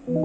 Hello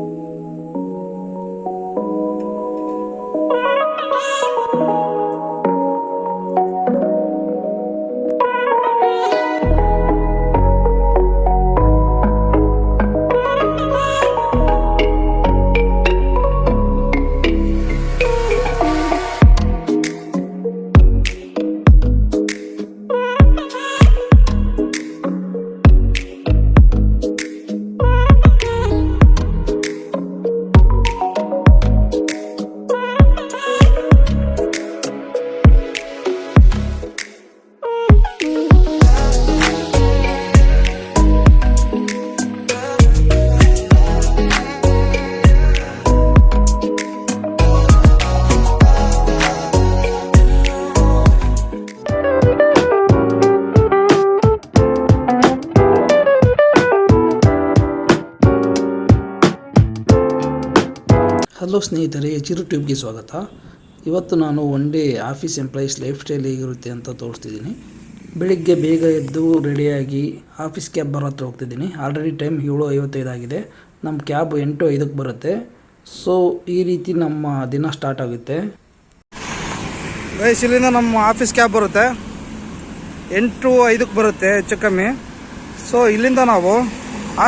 ಸ್ನೇಹಿತರೆ, ಚಿರು ಟ್ಯೂಬ್ಗೆ ಸ್ವಾಗತ. ಇವತ್ತು ನಾನು one day office employees life style ಹೇಗಿರುತ್ತೆ ಅಂತ ತೋರಿಸ್ತಿದ್ದೀನಿ. ಬೆಳಿಗ್ಗೆ ಬೇಗ ಎದ್ದು ರೆಡಿಯಾಗಿ ಆಫೀಸ್ ಕ್ಯಾಬ್ ಬರೋ ಹತ್ರ ಹೋಗ್ತಿದ್ದೀನಿ. ಆಲ್ರೆಡಿ ಟೈಮ್ 7:55 ಆಗಿದೆ. ನಮ್ಮ ಕ್ಯಾಬ್ 8:05ಕ್ಕೆ ಬರುತ್ತೆ. ಸೊ ಈ ರೀತಿ ನಮ್ಮ ದಿನ ಸ್ಟಾರ್ಟ್ ಆಗುತ್ತೆ. ಗೈಸ್, ಇಲ್ಲಿಂದ ನಮ್ಮ ಆಫೀಸ್ ಕ್ಯಾಬ್ ಬರುತ್ತೆ. 8:05ಕ್ಕೆ ಬರುತ್ತೆ ಹೆಚ್ಚು ಕಮ್ಮಿ. ಸೊ ಇಲ್ಲಿಂದ ನಾವು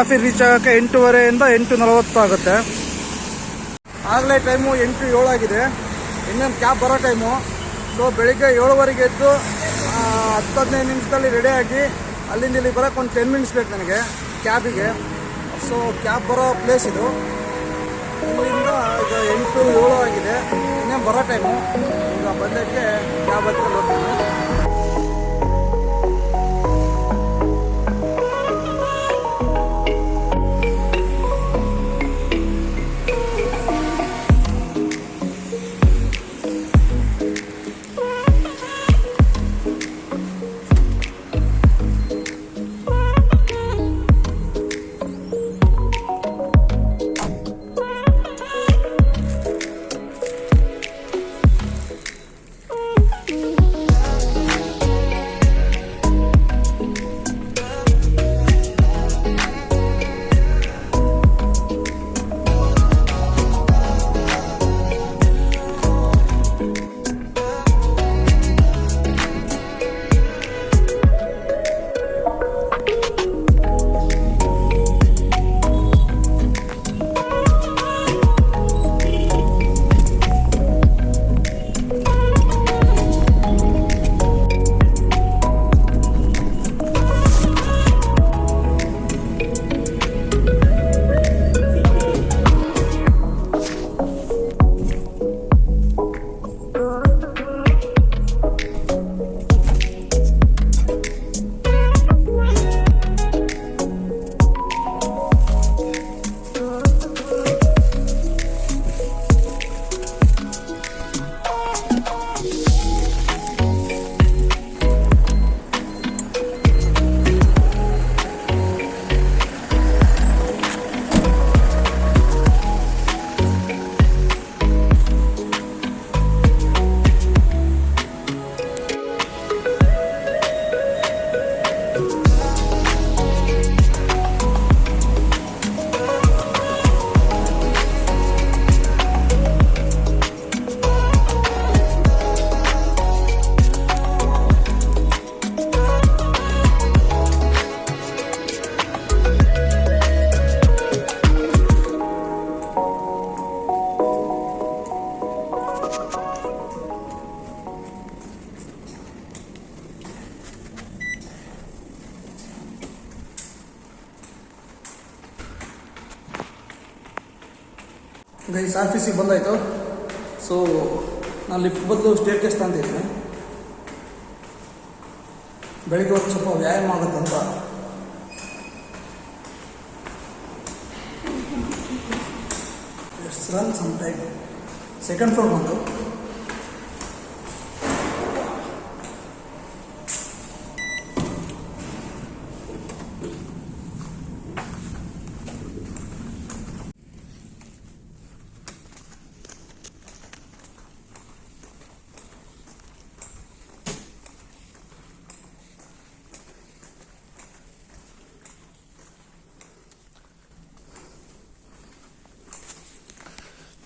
ಆಫೀಸ್ ರೀಚ್ ಆಗೋಕ್ಕೆ 8:15 8:40 ಆಗುತ್ತೆ. ಆಗಲೇ ಟೈಮು 8:07 ಆಗಿದೆ. ಇನ್ನೊಂದು ಕ್ಯಾಬ್ ಬರೋ ಟೈಮು. ಸೊ ಬೆಳಿಗ್ಗೆ 7:15 ಎದ್ದು 10-15 ನಿಮಿಷದಲ್ಲಿ ರೆಡಿಯಾಗಿ ಅಲ್ಲಿಂದ ಇಲ್ಲಿ ಬರೋಕ್ಕೆ ಒಂದು 10 ಮಿನಿಟ್ಸ್ ಬೇಕು ನನಗೆ ಕ್ಯಾಬಿಗೆ. ಸೊ ಕ್ಯಾಬ್ ಬರೋ ಪ್ಲೇಸ್ ಇದು. ಇಲ್ಲಿಂದ ಈಗ 8:07 ಆಗಿದೆ. ಇನ್ನೇನು ಬರೋ ಟೈಮು. ಈಗ ಬಂದಕ್ಕೆ ಕ್ಯಾಬ್ ಹತ್ರ ಹೋಗ್ತೀನಿ. ಗೈಸ್, ಆಫೀಸಿಗೆ ಬಂದಾಯಿತು. ಸೊ ನಾನು ಲಿಫ್ಟ್ ಬದಲು ಸ್ಟೇರ್ ಕೇಸ್ ತಂದಿದ್ದೀನಿ. ಬೆಳಿಗ್ಗೆ ಹೊತ್ತು ಸ್ವಲ್ಪ ವ್ಯಾಯಾಮ ಆಗುತ್ತಂತ. It's run some time. Second floor ಬಂತು.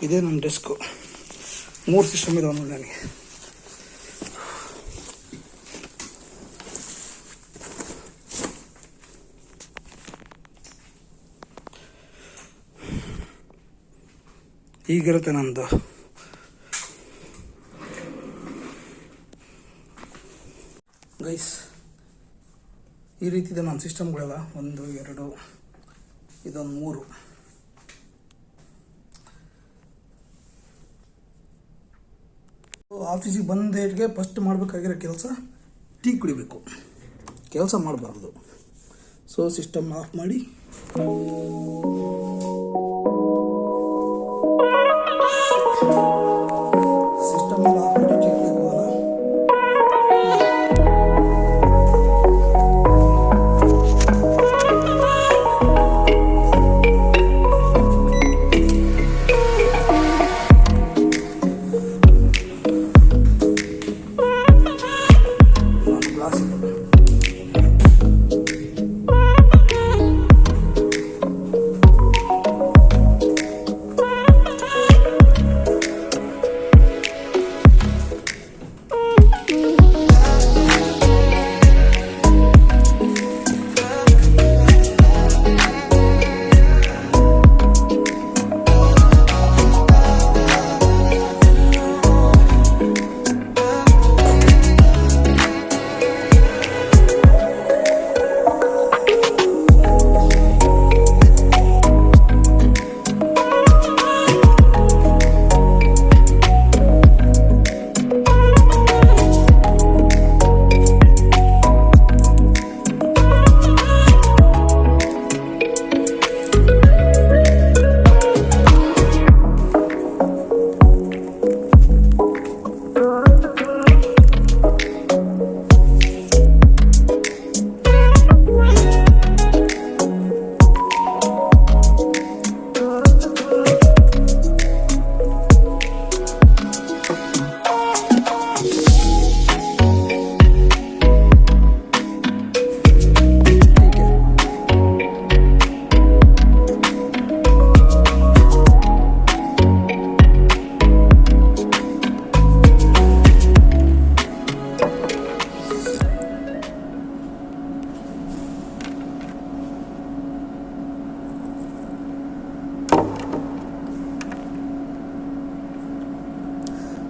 ಇದೇ ನಮ್ಮ ಡೆಸ್ಕು. 3 ಸಿಸ್ಟಮ್ ಇದಾವೆ ನೋಡಿ ನನಗೆ. ಹೀಗಿರುತ್ತೆ ನಂದು. ಗೈಸ್, ಈ ರೀತಿ ಇದೆ ನನ್ನ ಸಿಸ್ಟಮ್ಗಳೆಲ್ಲ. 1 2 ಇದೊಂದು 3. ಆಫೀಸಿಗೆ ಬಂದೇಟ್ಗೆ ಫಸ್ಟ್ ಮಾಡಬೇಕಾಗಿರೋ ಕೆಲಸ ಟೀ ಕುಡಿಬೇಕು, ಕೆಲಸ ಮಾಡಬಾರ್ದು. ಸೊ ಸಿಸ್ಟಮ್ ಆಫ್ ಮಾಡಿ ಸಿಸ್ಟಮ್ ಆಫ್ ಮಾಡಿ ಟೀ ಕುಡಿಯೋಣ.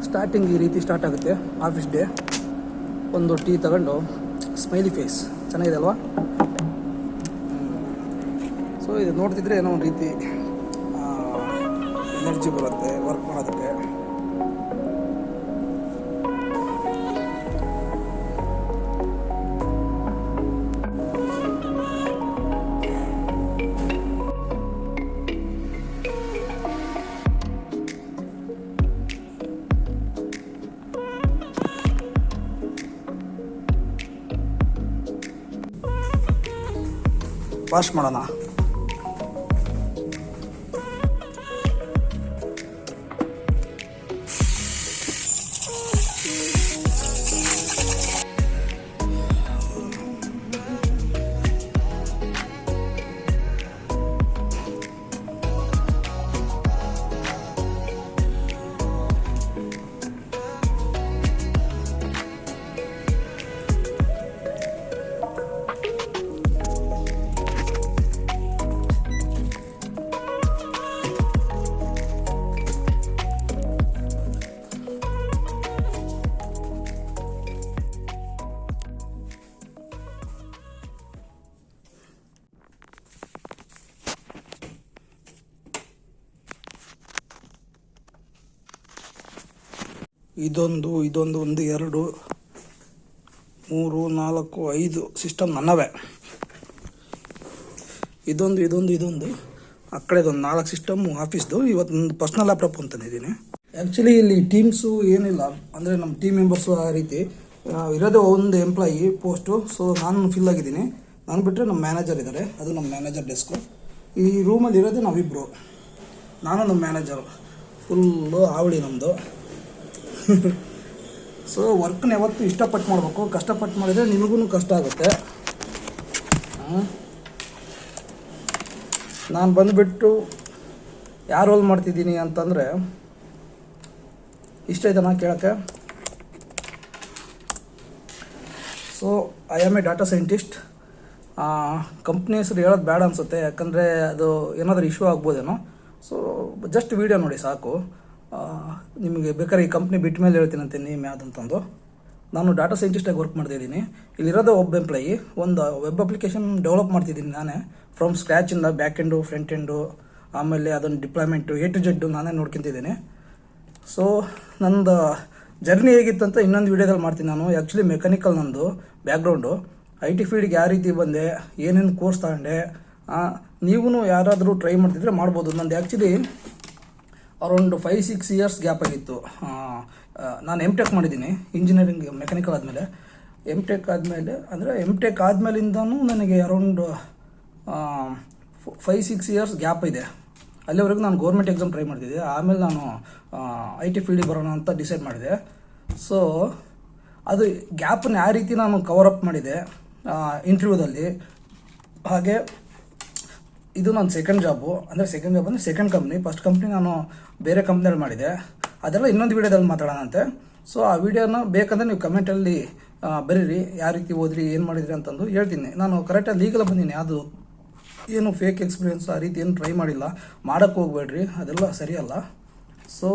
ಸ್ಟಾರ್ಟಿಂಗ್ ಈ ರೀತಿ ಸ್ಟಾರ್ಟ್ ಆಗುತ್ತೆ ಆಫೀಸ್ ಡೇ. ಒಂದು ಟೀ ತಗೊಂಡು ಸ್ಮೈಲಿ ಫೇಸ್ ಚೆನ್ನಾಗಿದೆ ಅಲ್ವಾ? ಸೊ ಇದು ನೋಡ್ತಿದ್ರೆ ಏನೋ ಒಂದು ರೀತಿ ಎನರ್ಜಿ ಬರುತ್ತೆ ವರ್ಕ್ ಮಾಡೋದಕ್ಕೆ. ವಾಶ್ ಮಾಡೋಣ. ಇದೊಂದು 1 2 3 4 5 ಸಿಸ್ಟಮ್ ನನ್ನವೇ. ಇದೊಂದು ಆ ಕಡೆದೊಂದು 4 ಸಿಸ್ಟಮ್ ಆಫೀಸ್ದು. ಇವತ್ತೊಂದು ಪರ್ಸ್ನಲ್ ಲ್ಯಾಪ್ಟಾಪ್ ಅಂತಂದಿದ್ದೀನಿ. ಆ್ಯಕ್ಚುಲಿ ಇಲ್ಲಿ ಟೀಮ್ಸು ಏನಿಲ್ಲ, ಅಂದರೆ ನಮ್ಮ ಟೀಮ್ ಮೆಂಬರ್ಸು ಆ ರೀತಿ ಇರೋದೇ ಒಂದು ಎಂಪ್ಲಾಯಿ ಪೋಸ್ಟು. ಸೊ ನಾನು ಫಿಲ್ ಆಗಿದ್ದೀನಿ. ನಾನು ಬಿಟ್ಟರೆ ನಮ್ಮ ಮ್ಯಾನೇಜರ್ ಇದ್ದಾರೆ, ಅದು ನಮ್ಮ ಮ್ಯಾನೇಜರ್ ಡೆಸ್ಕು. ಈ ರೂಮಲ್ಲಿ ಇರೋದೇ ನಾವಿಬ್ಬರು, ನಾನು ನಮ್ಮ ಮ್ಯಾನೇಜರು. ಫುಲ್ಲು ಆವಳಿ ನಮ್ಮದು. ಸೊ ವರ್ಕ್ನ ಯಾವತ್ತೂ ಇಷ್ಟಪಟ್ಟು ಮಾಡಬೇಕು. ಕಷ್ಟಪಟ್ಟು ಮಾಡಿದರೆ ನಿಮಗೂ ಕಷ್ಟ ಆಗುತ್ತೆ. ನಾನು ಬಂದುಬಿಟ್ಟು ಯಾರು ರೋಲ್ ಮಾಡ್ತಿದ್ದೀನಿ ಅಂತಂದರೆ ಇಷ್ಟ ಇದನ್ನು ಕೇಳೋಕ್ಕೆ. So I am A data scientist. Company ಹೆಸರು ಹೇಳೋದು ಬೇಡ ಅನಿಸುತ್ತೆ, ಯಾಕಂದರೆ ಅದು ಏನಾದರೂ ಇಶ್ಯೂ ಆಗ್ಬೋದೇನೋ. ಸೊ ಜಸ್ಟ್ ವೀಡಿಯೋ ನೋಡಿ ಸಾಕು. ನಿಮಗೆ ಬೇಕಾದ್ರೆ ಈ ಕಂಪ್ನಿ ಬಿಟ್ಟ ಮೇಲೆ ಹೇಳ್ತೀನಂತೆ ನೇಮ್ ಯಾವುದಂತಂದು. ನಾನು ಡಾಟಾ ಸೈಂಟಿಸ್ಟಾಗಿ ವರ್ಕ್ ಮಾಡ್ತಾಯಿದ್ದೀನಿ. ಇಲ್ಲಿರೋದು ಒಬ್ಬ ಎಂಪ್ಲಾಯಿ. ಒಂದು ವೆಬ್ ಅಪ್ಲಿಕೇಶನ್ ಡೆವಲಪ್ ಮಾಡ್ತಿದ್ದೀನಿ ನಾನೇ, ಫ್ರಮ್ ಸ್ಕ್ರ್ಯಾಚಿಂದ ಬ್ಯಾಕ್ ಎಂಡು, ಫ್ರಂಟ್ ಎಂಡು, ಆಮೇಲೆ ಅದನ್ನು ಡಿಪ್ಲಾಯ್ಮೆಂಟು A to Z ನಾನೇ ನೋಡ್ಕೊತಿದ್ದೀನಿ. ಸೊ ನಂದು ಜರ್ನಿ ಹೇಗಿತ್ತಂತ ಇನ್ನೊಂದು ವೀಡಿಯೋದಲ್ಲಿ ಮಾಡ್ತೀನಿ ನಾನು. ಆ್ಯಕ್ಚುಲಿ ಮೆಕ್ಯಾನಿಕಲ್ ನಂದು ಬ್ಯಾಕ್ಗ್ರೌಂಡು. IT ಫೀಲ್ಡ್ಗೆ ಯಾವ ರೀತಿ ಬಂದೆ, ಏನೇನು ಕೋರ್ಸ್ ತಗೊಂಡೆ, ನೀವು ಯಾರಾದರೂ ಟ್ರೈ ಮಾಡ್ತಿದ್ರೆ ಮಾಡ್ಬೋದು. ನಂದು ಆ್ಯಕ್ಚುಲಿ ಅರೌಂಡ್ 5-6 ಇಯರ್ಸ್ ಗ್ಯಾಪ್ ಆಗಿತ್ತು. ನಾನು M.Tech ಮಾಡಿದ್ದೀನಿ, ಇಂಜಿನಿಯರಿಂಗ್ ಮೆಕ್ಯಾನಿಕಲ್ ಆದಮೇಲೆ. M.Tech ಆದಮೇಲೆ ಅಂದರೆ M.Tech ಆದಮೇಲಿಂದನೂ ನನಗೆ ಅರೌಂಡ್ 5-6 ಇಯರ್ಸ್ ಗ್ಯಾಪ್ ಇದೆ. ಅಲ್ಲಿವರೆಗೂ ನಾನು ಗೌರ್ಮೆಂಟ್ ಎಕ್ಸಾಮ್ ಟ್ರೈ ಮಾಡ್ತಿದ್ದೆ. ಆಮೇಲೆ ನಾನು IT ಫೀಲ್ಡಿಗೆ ಬರೋಣ ಅಂತ ಡಿಸೈಡ್ ಮಾಡಿದೆ. ಸೊ ಅದು ಗ್ಯಾಪನ್ನು ಯಾವ ರೀತಿ ನಾನು ಕವರ್ ಅಪ್ ಮಾಡಿದೆ ಇಂಟರ್ವ್ಯೂದಲ್ಲಿ. ಹಾಗೆ ಇದು ನನ್ನ ಸೆಕೆಂಡ್ ಜಾಬು ಅಂದರೆ ಸೆಕೆಂಡ್ ಕಂಪ್ನಿ. ಫಸ್ಟ್ ಕಂಪ್ನಿ ನಾನು ಬೇರೆ ಕಂಪ್ನಿಯಲ್ಲಿ ಮಾಡಿದೆ. ಅದೆಲ್ಲ ಇನ್ನೊಂದು ವೀಡಿಯೋದಲ್ಲಿ ಮಾತಾಡೋಣಂತೆ. ಸೊ ಆ ವಿಡಿಯೋನ ಬೇಕಂದರೆ ನೀವು ಕಮೆಂಟಲ್ಲಿ ಬರೀರಿ, ಯಾವ ರೀತಿ ಓದ್ರಿ, ಏನು ಮಾಡಿದ್ರಿ ಅಂತಂದು ಹೇಳ್ತೀನಿ. ನಾನು ಕರೆಕ್ಟಾಗಿ ಲೀಗಲ್ ಬಂದೀನಿ, ಅದು ಏನು ಫೇಕ್ ಎಕ್ಸ್ಪೀರಿಯೆನ್ಸ್ ಆ ರೀತಿ ಏನು ಟ್ರೈ ಮಾಡಿಲ್ಲ. ಮಾಡೋಕ್ಕೆ ಹೋಗ್ಬೇಡ್ರಿ, ಅದೆಲ್ಲ ಸರಿಯಲ್ಲ. ಸೊ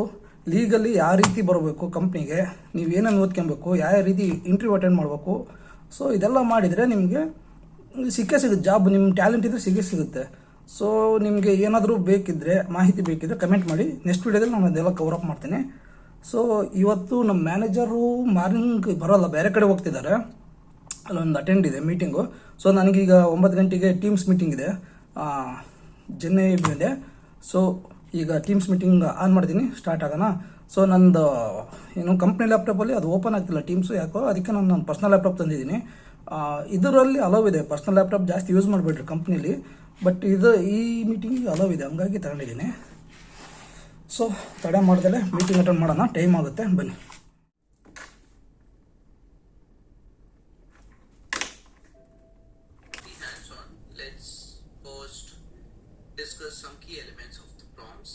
ಲೀಗಲಿ ಯಾವ ರೀತಿ ಬರಬೇಕು ಕಂಪ್ನಿಗೆ, ನೀವು ಏನೇನು ಓದ್ಕೊಬೇಕು, ಯಾವ ರೀತಿ ಇಂಟರ್ವ್ಯೂ ಅಟೆಂಡ್ ಮಾಡಬೇಕು, ಸೊ ಇದೆಲ್ಲ ಮಾಡಿದರೆ ನಿಮಗೆ ಸಿಗುತ್ತೆ ಜಾಬ್. ನಿಮ್ಮ ಟ್ಯಾಲೆಂಟ್ ಇದ್ದರೆ ಸಿಗುತ್ತೆ. ಸೊ ನಿಮಗೆ ಏನಾದರೂ ಬೇಕಿದ್ದರೆ, ಮಾಹಿತಿ ಬೇಕಿದ್ದರೆ ಕಮೆಂಟ್ ಮಾಡಿ. ನೆಕ್ಸ್ಟ್ ವೀಡಿಯೋದಲ್ಲಿ ನಾನು ಅದೆಲ್ಲ ಕವರ್ ಅಪ್ ಮಾಡ್ತೀನಿ. ಸೊ ಇವತ್ತು ನಮ್ಮ ಮ್ಯಾನೇಜರು ಮಾರ್ನಿಂಗ್ ಬರೋಲ್ಲ, ಬೇರೆ ಕಡೆ ಹೋಗ್ತಿದ್ದಾರೆ. ಅಲ್ಲೊಂದು ಅಟೆಂಡ್ ಇದೆ ಮೀಟಿಂಗು. ಸೊ ನನಗೀಗ 9 ಗಂಟೆಗೆ ಟೀಮ್ಸ್ ಮೀಟಿಂಗ್ ಇದೆ ಚೆನ್ನೈ ಮೇಲೆ. ಸೊ ಈಗ ಟೀಮ್ಸ್ ಮೀಟಿಂಗ್ ಆನ್ ಮಾಡ್ತೀನಿ, ಸ್ಟಾರ್ಟ್ ಆಗೋಣ. ಸೊ ನಂದು ಏನು ಕಂಪ್ನಿ ಲ್ಯಾಪ್ಟಾಪಲ್ಲಿ ಅದು ಓಪನ್ ಆಗ್ತಿಲ್ಲ ಟೀಮ್ಸು, ಯಾಕೋ ಅದಕ್ಕೆ ನಾನು ಪರ್ಸ್ನಲ್ ಲ್ಯಾಪ್ಟಾಪ್ ತಂದಿದ್ದೀನಿ. ಇದರಲ್ಲಿ ಅಲೌ ಇದೆ, ಪರ್ಸ್ನಲ್ ಲ್ಯಾಪ್ಟಾಪ್ ಜಾಸ್ತಿ ಯೂಸ್ ಮಾಡಿಬಿಟ್ರಿ ಕಂಪ್ನಿಲಿ. ಬಟ್ ಈ ಮೀಟಿಂಗಿಗೆ ಅಲೌ ಇದೆ, ಹಂಗಾಗಿ ತಗೊಂಡಿದ್ದೀನಿ. ಸೊ ತಡೆ ಮಾಡ್ದಲೆ ಮೀಟಿಂಗ್ ಅಟೆಂಡ್ ಮಾಡೋಣ, ಟೈಮ್ ಆಗುತ್ತೆ, ಬನ್ನಿ. Discuss some key elements of the prompts.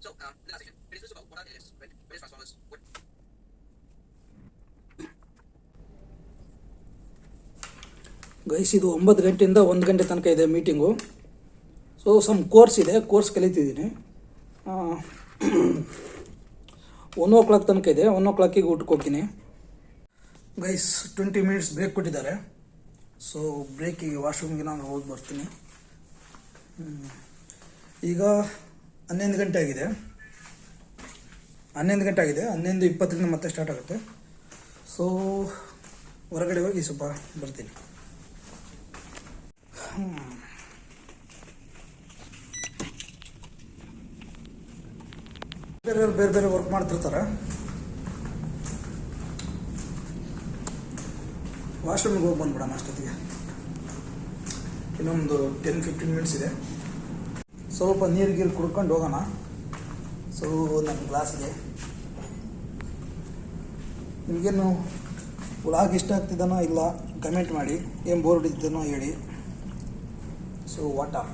So, last section, it is just about what are the elements, right? What is transformers? What? Guys, ಇದು 9 ಗಂಟೆಯಿಂದ 1 ಗಂಟೆ ತನಕ ಇದೆ ಮೀಟಿಂಗು. ಸೊ ಸಮ್ ಕೋರ್ಸ್ ಇದೆ, course ಕಲಿತಿದ್ದೀನಿ. 1 o'clock ತನಕ ಇದೆ. 1 o'clock ಊಟಕ್ಕೆ ಹೋಗ್ತೀನಿ. ಗೈಸ್ 20 ಮಿನಿಟ್ಸ್ ಬ್ರೇಕ್ ಕೊಟ್ಟಿದ್ದಾರೆ. ಸೊ ಬ್ರೇಕಿಗೆ ವಾಶ್ರೂಮ್ಗೆ ನಾನು ಹೋಗಿ ಬರ್ತೀನಿ. ಈಗ 11 ಗಂಟೆ ಆಗಿದೆ. 11:20 ಮತ್ತೆ ಸ್ಟಾರ್ಟ್ ಆಗುತ್ತೆ. ಸೊ ಹೊರಗಡೆ ಹೋಗಿ ಸ್ವಲ್ಪ ಬರ್ತೀನಿ. ಬೇರೆ ವರ್ಕ್ ಮಾಡ್ತಿರ್ತಾರೆ. ವಾಶ್ರೂಮಿಗೆ ಹೋಗಿ ಬಂದ್ಬಿಡೋಣ ಅಷ್ಟೊತ್ತಿಗೆ. ಇನ್ನೊಂದು 10-15 ಮಿನಿಟ್ಸ್ ಇದೆ. ಸ್ವಲ್ಪ ನೀರು ಕುಡ್ಕೊಂಡು ಹೋಗೋಣ. ಸೊ ನನ್ನ ಗ್ಲಾಸ್ ಇದೆ. ನಿಮಗೇನು ವ್ಲಾಗ್ ಇಷ್ಟ ಆಗ್ತಿದ್ದಾನೋ ಇಲ್ಲ ಕಮೆಂಟ್ ಮಾಡಿ, ಏನು ಬೋರ್ ಹೊಡಿತಿದ್ದಾನೋ ಹೇಳಿ. ಸೊ ವಾಟರ್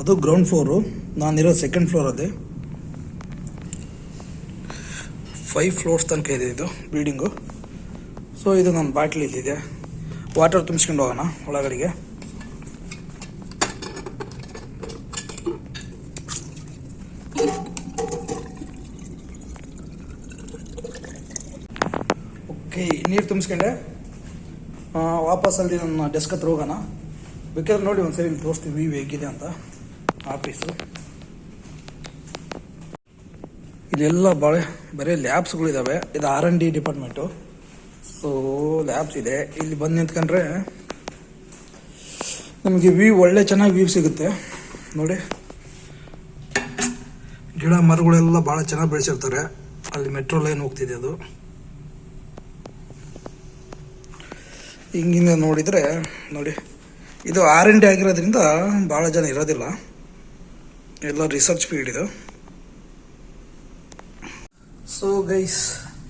ಅದು ಗ್ರೌಂಡ್ ಫ್ಲೋರು, ನಾನಿರೋ ಸೆಕೆಂಡ್ ಫ್ಲೋರ್. ಅದೇ 5 ಫ್ಲೋರ್ಸ್ ತನಕ ಇದೆ ಇದು ಬಿಲ್ಡಿಂಗು. ಸೊ ಇದು ನನ್ನ ಬಾಟ್ಲಿ ಇಲ್ಲಿದೆ, ವಾಟರ್ ತುಂಬಿಸ್ಕೊಂಡು ಹೋಗೋಣ ಒಳಗಡೆಗೆ. ಓಕೆ, ನೀರು ತುಂಬಿಸ್ಕೊಂಡೆ. ವಾಪಸ್ ಅಲ್ಲಿ ನನ್ನ ಡೆಸ್ಕ್ ಹತ್ರ ಹೋಗೋಣ. ಬೇಕಾದ್ರೆ ನೋಡಿ ಒಂದ್ಸರಿ ಇಲ್ಲಿ ತೋರಿಸ್ತೀವಿ ವ್ಯೂ ಹೇಗಿದೆ ಅಂತ ಆಫೀಸು. ಇಲ್ಲೆಲ್ಲ ಬರೀ ಲ್ಯಾಬ್ಸ್ಗಳಿದ್ದಾವೆ. ಇದು R&D ಡಿಪಾರ್ಟ್ಮೆಂಟು. ಸೊ ಲ್ಯಾಬ್ಸ್ ಇದೆ. ಇಲ್ಲಿ ಬಂದು ನಿಂತ್ಕೊಂಡ್ರೆ ನಮಗೆ ಒಳ್ಳೆ ಚೆನ್ನಾಗಿ ವ್ಯೂ ಸಿಗುತ್ತೆ ನೋಡಿ. ಗಿಡ ಮರಗಳೆಲ್ಲ ಭಾಳ ಚೆನ್ನಾಗಿ ಬೆಳೆಸಿರ್ತಾರೆ. ಅಲ್ಲಿ ಮೆಟ್ರೋ ಲೈನ್ ಹೋಗ್ತಿದೆ. ಅದು ಹಿಂಗಿಂದ ನೋಡಿದರೆ ನೋಡಿ, ಇದು R&D ಆಗಿರೋದ್ರಿಂದ ಭಾಳ ಜನ ಇರೋದಿಲ್ಲ. ಎಲ್ಲ ರಿಸರ್ಚ್ ಫೀಲ್ಡ್ ಇದು. ಸೊ ಗೈಸ್,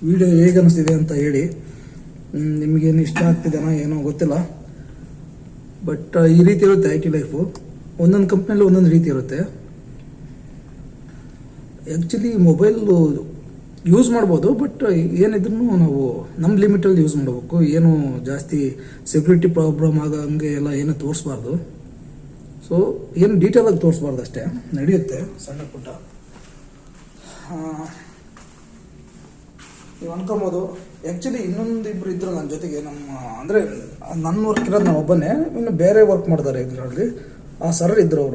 ವಿಡಿಯೋ ಹೇಗೆ ಅನಿಸ್ತಿದೆ ಅಂತ ಹೇಳಿ. ನಿಮಗೇನು ಇಷ್ಟ ಆಗ್ತಿದೆನೋ ಏನೋ ಗೊತ್ತಿಲ್ಲ, ಬಟ್ ಈ ರೀತಿ ಇರುತ್ತೆ IT ಲೈಫು. ಒಂದೊಂದು ಕಂಪ್ನಿಯಲ್ಲಿ ಒಂದೊಂದು ರೀತಿ ಇರುತ್ತೆ. ಆ್ಯಕ್ಚುಲಿ ಮೊಬೈಲು ಯೂಸ್ ಮಾಡ್ಬೋದು, ಬಟ್ ಏನಿದ್ರು ನಾವು ನಮ್ಮ ಲಿಮಿಟಲ್ಲಿ ಯೂಸ್ ಮಾಡಬೇಕು. ಏನು ಜಾಸ್ತಿ ಸೆಕ್ಯೂರಿಟಿ ಪ್ರಾಬ್ಲಮ್ ಆಗಂಗೆ ಎಲ್ಲ ಏನು ತೋರಿಸ್ಬಾರ್ದು. ಸೊ ಏನು ಡೀಟೇಲಾಗಿ ತೋರಿಸ್ಬಾರ್ದು ಅಷ್ಟೇ, ನಡೆಯುತ್ತೆ ಸಣ್ಣ ಪುಟ್ಟ. ನೀವು ಅನ್ಕೊಬೋದು, ಆ್ಯಕ್ಚುಲಿ ಇನ್ನೊಂದಿಬ್ರು ಇದ್ರು ನನ್ನ ಜೊತೆಗೆ. ಅಂದರೆ ನನ್ನ ವರ್ಕ್ ಇರೋದು ನಾನು ಒಬ್ಬನೇ, ಇನ್ನು ಬೇರೆ ವರ್ಕ್ ಮಾಡ್ತಾರೆ ಇದರಲ್ಲಿ. ಆ ಸರ್ ಇದ್ರು,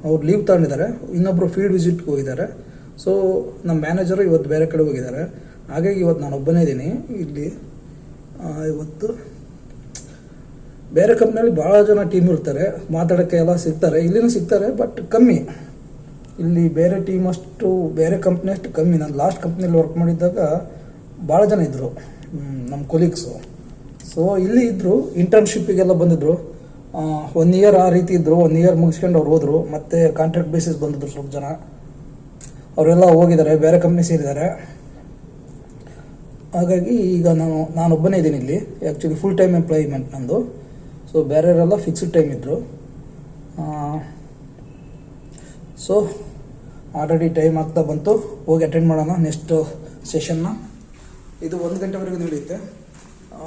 ಅವ್ರು ಲೀವ್ ತಗೊಂಡಿದ್ದಾರೆ. ಇನ್ನೊಬ್ಬರು ಫೀಲ್ಡ್ ವಿಸಿಟ್ಗೆ ಹೋಗಿದ್ದಾರೆ. ಸೊ ನಮ್ಮ ಮ್ಯಾನೇಜರು ಇವತ್ತು ಬೇರೆ ಕಡೆ ಹೋಗಿದ್ದಾರೆ. ಹಾಗಾಗಿ ಇವತ್ತು ನಾನು ಒಬ್ಬನೇ ಇದ್ದೀನಿ ಇಲ್ಲಿ. ಇವತ್ತು ಬೇರೆ ಕಂಪ್ನಿಯಲ್ಲಿ ಭಾಳ ಜನ ಟೀಮ್ ಇರ್ತಾರೆ, ಮಾತಾಡೋಕ್ಕೆ ಎಲ್ಲ ಸಿಗ್ತಾರೆ. ಇಲ್ಲಿನೂ ಸಿಗ್ತಾರೆ, ಬಟ್ ಕಮ್ಮಿ. ಇಲ್ಲಿ ಬೇರೆ ಟೀಮ್ ಅಷ್ಟು, ಬೇರೆ ಕಂಪ್ನಿ ಅಷ್ಟು ಕಮ್ಮಿ. ನಾನು ಲಾಸ್ಟ್ ಕಂಪ್ನಿಯಲ್ಲಿ ವರ್ಕ್ ಮಾಡಿದ್ದಾಗ ಭಾಳ ಜನ ಇದ್ದರು ನಮ್ಮ ಕೊಲೀಗ್ಸು. ಸೊ ಇಲ್ಲಿ ಇದ್ದರು, ಇಂಟರ್ನ್ಶಿಪ್ಪಿಗೆಲ್ಲ ಬಂದಿದ್ದರು. 1 ಇಯರ್ ಆ ರೀತಿ ಇದ್ದರು. 1 ಇಯರ್ ಮುಗಿಸ್ಕೊಂಡು ಅವ್ರು ಹೋದರು. ಮತ್ತು ಕಾಂಟ್ರಾಕ್ಟ್ ಬೇಸಿಸ್ ಬಂದಿದ್ರು ಸ್ವಲ್ಪ ಜನ. ಅವರೆಲ್ಲ ಹೋಗಿದ್ದಾರೆ, ಬೇರೆ ಕಂಪ್ನಿ ಸೇರಿದ್ದಾರೆ. ಹಾಗಾಗಿ ಈಗ ನಾನೊಬ್ಬನೇ ಇದ್ದೀನಿ ಇಲ್ಲಿ. ಆ್ಯಕ್ಚುಲಿ ಫುಲ್ ಟೈಮ್ ಎಂಪ್ಲಾಯ್ಮೆಂಟ್ ನಂದು. ಸೊ ಬೇರೆಯವರೆಲ್ಲ ಫಿಕ್ಸ್ಡ್ ಟೈಮ್ ಇದ್ದರು. ಸೊ ಆಲ್ರೆಡಿ ಟೈಮ್ ಆಗ್ತಾ ಬಂತು, ಹೋಗಿ ಅಟೆಂಡ್ ಮಾಡೋಣ ನೆಕ್ಸ್ಟ್ ಸೆಷನ್ನ. ಇದು 1 ಗಂಟೆವರೆಗೂ ನಡೆಯುತ್ತೆ.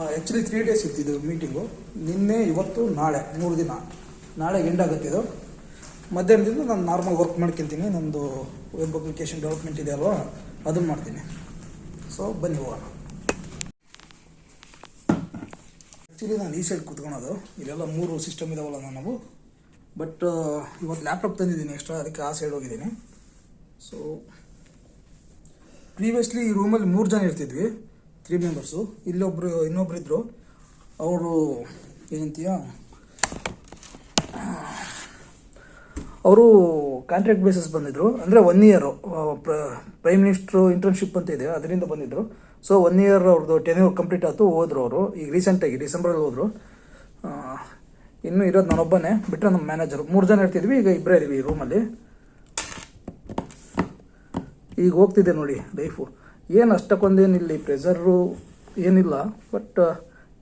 ಆ್ಯಕ್ಚುಲಿ 3 ಡೇಸ್ ಇರ್ತಿದ್ದು ಮೀಟಿಂಗು. ನಿನ್ನೆ, ಇವತ್ತು, ನಾಳೆ 3 ದಿನ. ನಾಳೆ ಎಂಡ್ ಆಗುತ್ತೆ ಇದು. ಮಧ್ಯಾಹ್ನದಿಂದ ನಾನು ನಾರ್ಮಲ್ ವರ್ಕ್ ಮಾಡ್ಕೊತೀನಿ. ನಂದು ವೆಬ್ ಅಪ್ಲಿಕೇಶನ್ ಡೆವಲಪ್ಮೆಂಟ್ ಇದೆ ಅಲ್ವಾ, ಅದನ್ನು ಮಾಡ್ತೀನಿ. ಸೊ ಬನ್ನಿ ಹೋಗೋಣ. ಆ್ಯಕ್ಚುಲಿ ನಾನು ಈ ಸೈಡ್ ಕೂತ್ಕೊಳೋದು. ಇಲ್ಲೆಲ್ಲ 3 ಸಿಸ್ಟಮ್ ಇದಾವಲ್ಲ ನಾವು. ಬಟ್ ಇವತ್ತು ಲ್ಯಾಪ್ಟಾಪ್ ತಂದಿದ್ದೀನಿ ಎಕ್ಸ್ಟ್ರಾ, ಅದಕ್ಕೆ ಆ ಸೈಡ್ ಹೋಗಿದ್ದೀನಿ. ಸೊ ಪ್ರೀವಿಯಸ್ಲಿ ಈ ರೂಮಲ್ಲಿ 3 ಜನ ಇರ್ತಿದ್ವಿ, 3 ಮೆಂಬರ್ಸು. ಇನ್ನೊಬ್ರು ಇದ್ದರು. ಅವರು ಏನಂತೀಯ, ಅವರು ಕಾಂಟ್ರಾಕ್ಟ್ ಬೇಸಿಸ್ ಬಂದಿದ್ದರು. ಅಂದರೆ 1 ಇಯರು ಪ್ರೈಮ್ ಮಿನಿಸ್ಟ್ರು ಇಂಟರ್ನ್ಶಿಪ್ ಅಂತ ಇದೆ, ಅದರಿಂದ ಬಂದಿದ್ದರು. ಸೊ 1 ಇಯರ್ ಅವ್ರದ್ದು ಟೆನ್ಯೂರ್ ಕಂಪ್ಲೀಟ್ ಆಯಿತು, ಹೋದರು ಅವರು. ಈಗ ರೀಸೆಂಟಾಗಿ ಡಿಸೆಂಬರಲ್ಲಿ ಹೋದರು. ಇನ್ನೂ ಇರೋದು ನಾನೊಬ್ಬನೇ, ಬಿಟ್ಟರೆ ನಮ್ಮ ಮ್ಯಾನೇಜರು. 3 ಜನ ಇರ್ತಿದ್ವಿ, ಈಗ 2 ಇದ್ದೀವಿ ಈ ರೂಮಲ್ಲಿ. ಈಗ ಹೋಗ್ತಿದ್ದೆ ನೋಡಿ ಲೈಫು. ಏನು ಅಷ್ಟಕ್ಕೊಂದೇನು ಇಲ್ಲಿ ಪ್ರೆಷರು ಏನಿಲ್ಲ, ಬಟ್